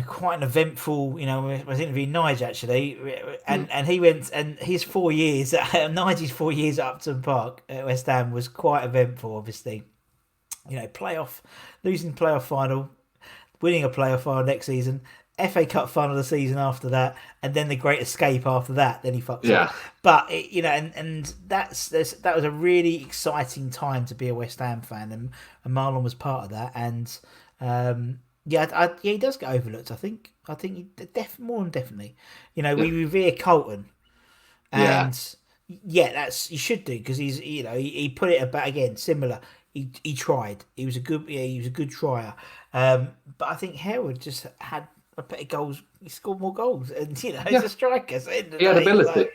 quite an eventful. I was interviewing Nige actually, and he went, and his 4 years, Nige's 4 years at Upton Park at West Ham was quite eventful. Obviously, losing playoff final, winning a playoff final next season, FA Cup final the season after that, and then the Great Escape after that. Then he fucked up. But and that was a really exciting time to be a West Ham fan, and Marlon was part of that. And he does get overlooked. I think he more than definitely. We revere Colton, and that's you should do, because he's he put it about again similar. He tried. He was a good trier. But I think Harewood just had a better goals. He scored more goals, and he's a striker. So he had ability.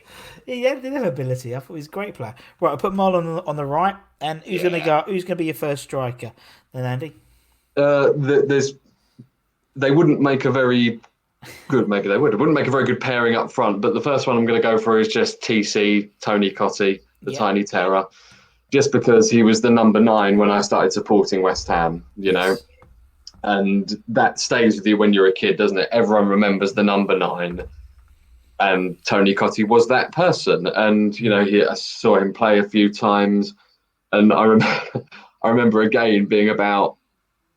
He did have ability. I thought he was a great player. Right, I'll put Marlon on the right, and who's going to go? Who's going to be your first striker? Then Andy. They wouldn't make a very good. Maybe they would. It wouldn't make a very good pairing up front. But the first one I'm going to go for is just TC, Tony Cottee, the Tiny Terror, just because he was the number 9 when I started supporting West Ham. And that stays with you when you're a kid, doesn't it? Everyone remembers the number 9. And Tony Cottee was that person. And, I saw him play a few times. And I remember again being about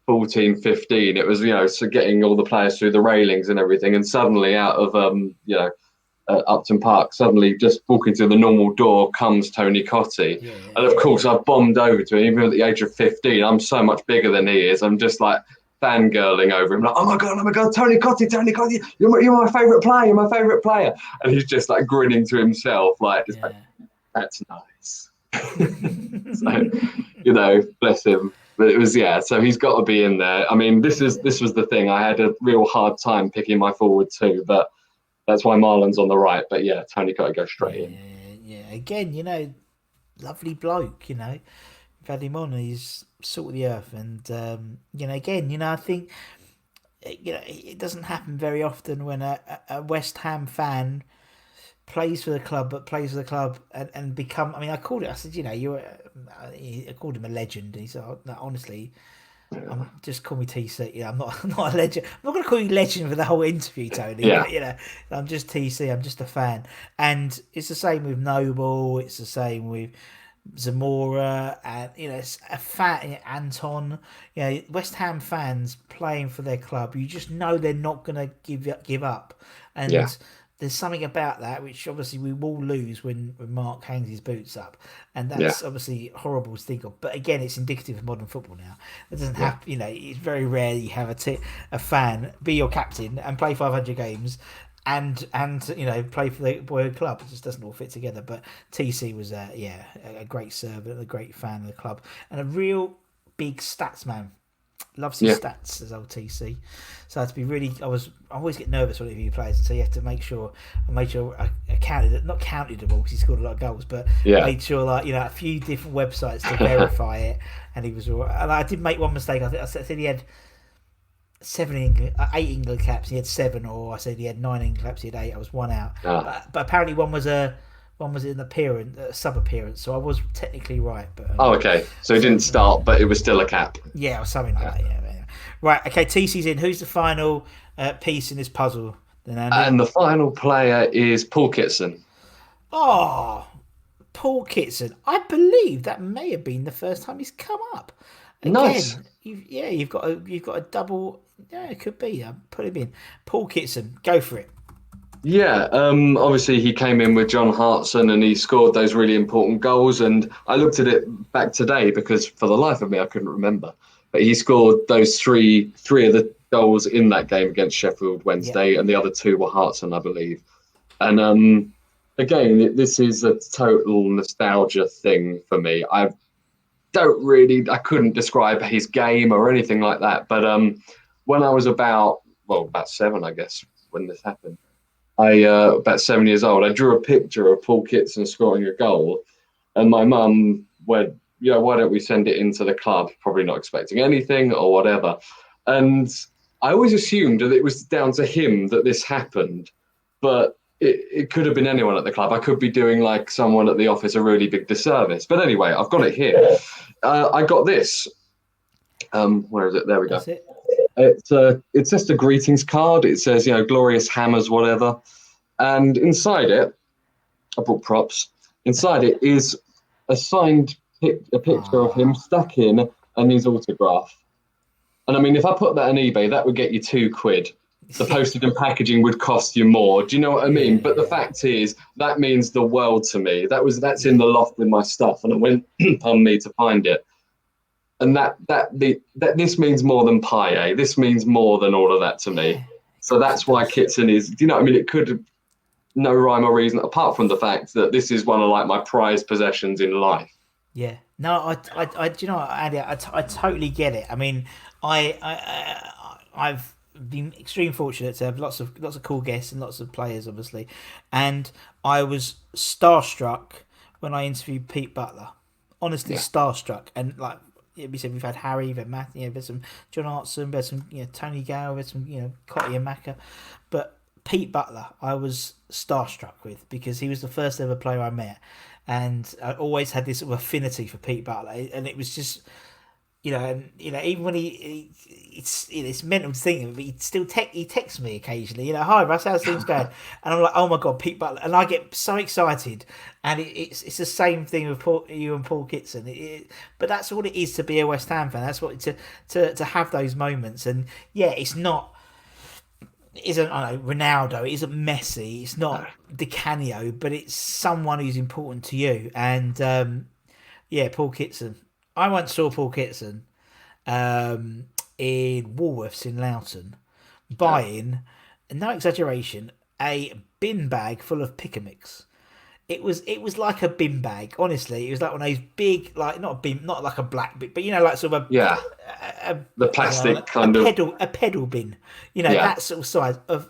14, 15. It was, so getting all the players through the railings and everything. And suddenly out of, Upton Park, suddenly just walking through the normal door comes Tony Cottee. And of course, I bombed over to him, even at the age of 15. I'm so much bigger than he is. I'm just like fangirling over him, like, oh my god, Tony Cottee, you're my favourite player, and he's just like grinning to himself, like, that's nice. So, bless him. But it was, so he's got to be in there. I mean, this was the thing. I had a real hard time picking my forward too, but that's why Marlon's on the right. But Tony got to go straight in. Yeah. Again, lovely bloke. I've had him on. He's salt of the earth, and again, I think it doesn't happen very often when a West Ham fan plays for the club, and become. I mean, I said, I called him a legend. He said, no, honestly, just call me TC. I'm not a legend. I'm not going to call you legend for the whole interview, Tony. But, I'm just TC. I'm just a fan. And it's the same with Noble. It's the same with Zamora, and it's a fan. Anton. West Ham fans playing for their club. You just know they're not going to give up. And there's something about that which obviously we will lose when Mark hangs his boots up, and that's obviously horrible to think of. But again, it's indicative of modern football now. It doesn't have, it's very rare you have a fan be your captain and play 500 games and play for the boyhood club. It just doesn't all fit together. But TC was a great servant, a great fan of the club, and a real big stats man. Loves his Yeah. stats as old TC. So I had to be really. I always get nervous when he plays, and so you have to make sure. I made sure I counted, not counted them all because he scored a lot of goals, but Yeah. made sure a few different websites to verify it, and he was all right. And I did make one mistake. I said he had 8 England caps. He had 7, or I said he had 9 England caps. He had 8. I was one out, but apparently one was an appearance, a sub appearance. So I was technically right. But Oh, okay. So he didn't start, but it was still a cap. yeah, or something like that. Yeah. Right. Okay. TC's in. Who's the final piece in this puzzle? Then Andy. And the final player is Paul Kitson. Oh, Paul Kitson. I believe that may have been the first time he's come up. Again, Nice. you've got a double. Yeah, it could be. Put him in. Paul Kitson. Go for it. Yeah, obviously he came in with John Hartson and he scored those really important goals. And I looked at it back today because for the life of me, I couldn't remember. But he scored those three of the goals in that game against Sheffield Wednesday, and the other 2 were Hartson, I believe. And again, this is a total nostalgia thing for me. I couldn't describe his game or anything like that. But when I was about 7, I guess, when this happened. About 7 years old, I drew a picture of Paul Kitson scoring a goal, and my mum went, why don't we send it into the club? Probably not expecting anything or whatever. And I always assumed that it was down to him that this happened, but it could have been anyone at the club. I could be doing like someone at the office a really big disservice. But anyway, I've got it here. I got this. Where is it? There we go. That's it. It's just a greetings card. It says, glorious hammers, whatever. And inside it, I brought props. Inside it is a signed a picture of him stuck in and his autograph. And I mean, if I put that on eBay, that would get you £2. The postage and packaging would cost you more. Do you know what I mean? But the fact is, that means the world to me. That's in the loft with my stuff, and it went on me to find it. And that this means more than pie. This means more than all of that to me. So that's why Kitson is. Do you know what I mean? It could have no rhyme or reason apart from the fact that this is one of like my prized possessions in life. Yeah. No, I do you know what, Andy? I totally get it. I mean, I've been extremely fortunate to have lots of cool guests and lots of players, obviously, and I was starstruck when I interviewed Pete Butler. Honestly, starstruck, and like. We said we've had Harry, we've had Matt, we've had some John Hartson, we've had some Tony Gale, we've had some Cotty and Macca, but Pete Butler I was starstruck with because he was the first ever player I met, and I always had this sort of affinity for Pete Butler, and it was just even when it's mental to think of it, but he texts me occasionally, hi Russ, how's things going? And I'm like, oh my god, Pete Butler, and I get so excited, and it's the same thing with you and Paul Kitson, but that's what it is to be a West Ham fan. That's what to have those moments, and it's not. It isn't Ronaldo, it isn't Messi, it's not Di Canio, but it's someone who's important to you, and Paul Kitson. I once saw Paul Kitson in Woolworths in Loughton buying, no exaggeration, a bin bag full of pick a mix. It was like a bin bag. Honestly, it was like one of those big, like not a bin, not like a black bin, but like sort of the plastic a pedal bin. That sort of size of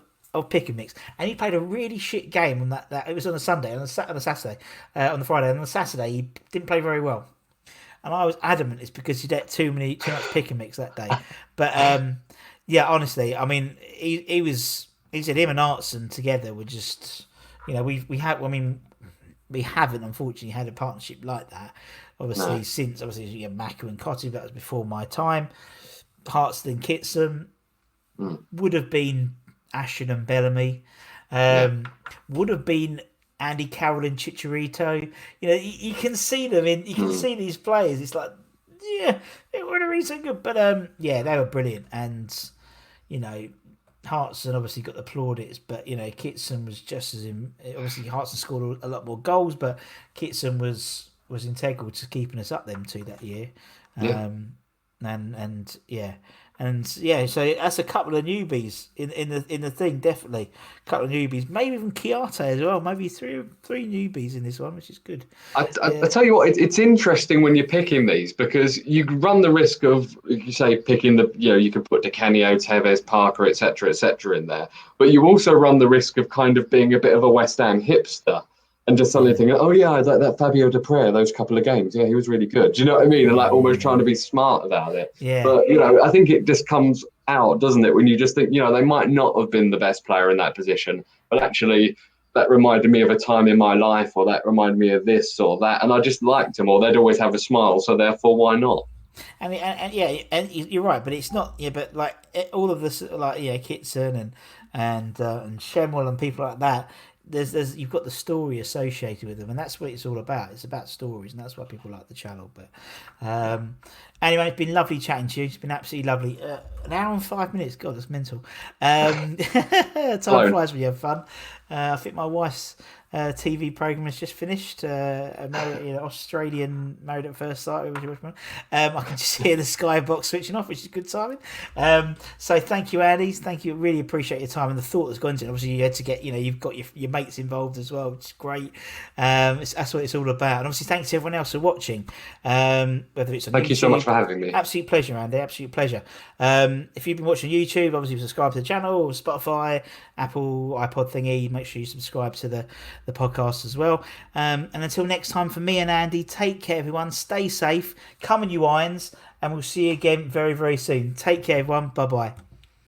pick and mix. And he played a really shit game on that. It was on a Sunday, on the Saturday, on the Friday, and on the Saturday he didn't play very well. And I was adamant it's because he'd had too much pick and mix that day. But honestly, I mean, he said him and Artson together were just, we haven't unfortunately had a partnership like that. Obviously, since Macca and Cotty, that was before my time. Hartson and Kitson would have been Ashton and Bellamy, would have been Andy Carroll and Chicharito. You can see them you can see these players. It's like, it would have been so good. But they were brilliant. And, Hartson obviously got the plaudits, but, Kitson was just as obviously Hartson scored a lot more goals, but Kitson was integral to keeping us up them two that year. And yeah, so that's a couple of newbies in the thing, definitely. A couple of newbies, maybe even Kiate as well. Maybe three newbies in this one, which is good. I tell you what, it's interesting when you're picking these because you run the risk of, you say, picking you could put Di Canio, Tevez, Parker, etc., in there, but you also run the risk of kind of being a bit of a West Ham hipster and just suddenly thinking, oh yeah, that Fabio De Prayer, those couple of games, yeah, he was really good. Do you know what I mean? And like almost trying to be smart about it. Yeah. But I think it just comes out, doesn't it, when you just think, they might not have been the best player in that position, but actually that reminded me of a time in my life, or that reminded me of this or that, and I just liked them, or they'd always have a smile, so therefore why not? And yeah, and you're right, but it's not. Yeah, but like all of this, like Kitson and Shemwell and people like that. There's you've got the story associated with them, and that's what it's all about. It's about stories, and that's why people like the channel. But anyway, it's been lovely chatting to you. It's been absolutely lovely. An hour and 5 minutes. God, that's mental. Time flies when you have fun. I think my wife's TV program has just finished. Australian Married at First Sight. I can just hear the skybox switching off, which is good timing. So thank you, Andy. Thank you. Really appreciate your time and the thought that's gone into it. Obviously, you had to get, you've got your mates involved as well, which is great. That's what it's all about. And obviously, thanks to everyone else for watching. Whether it's on Thank YouTube, you so much for having me. Absolute pleasure, Andy. Absolute pleasure. If you've been watching YouTube, obviously subscribe to the channel, or Spotify, Apple, iPod thingy. Make sure you subscribe to the podcast as well. And until next time, for me and Andy, take care, everyone. Stay safe. Come on, you irons, and we'll see you again very, very soon. Take care, everyone. Bye bye.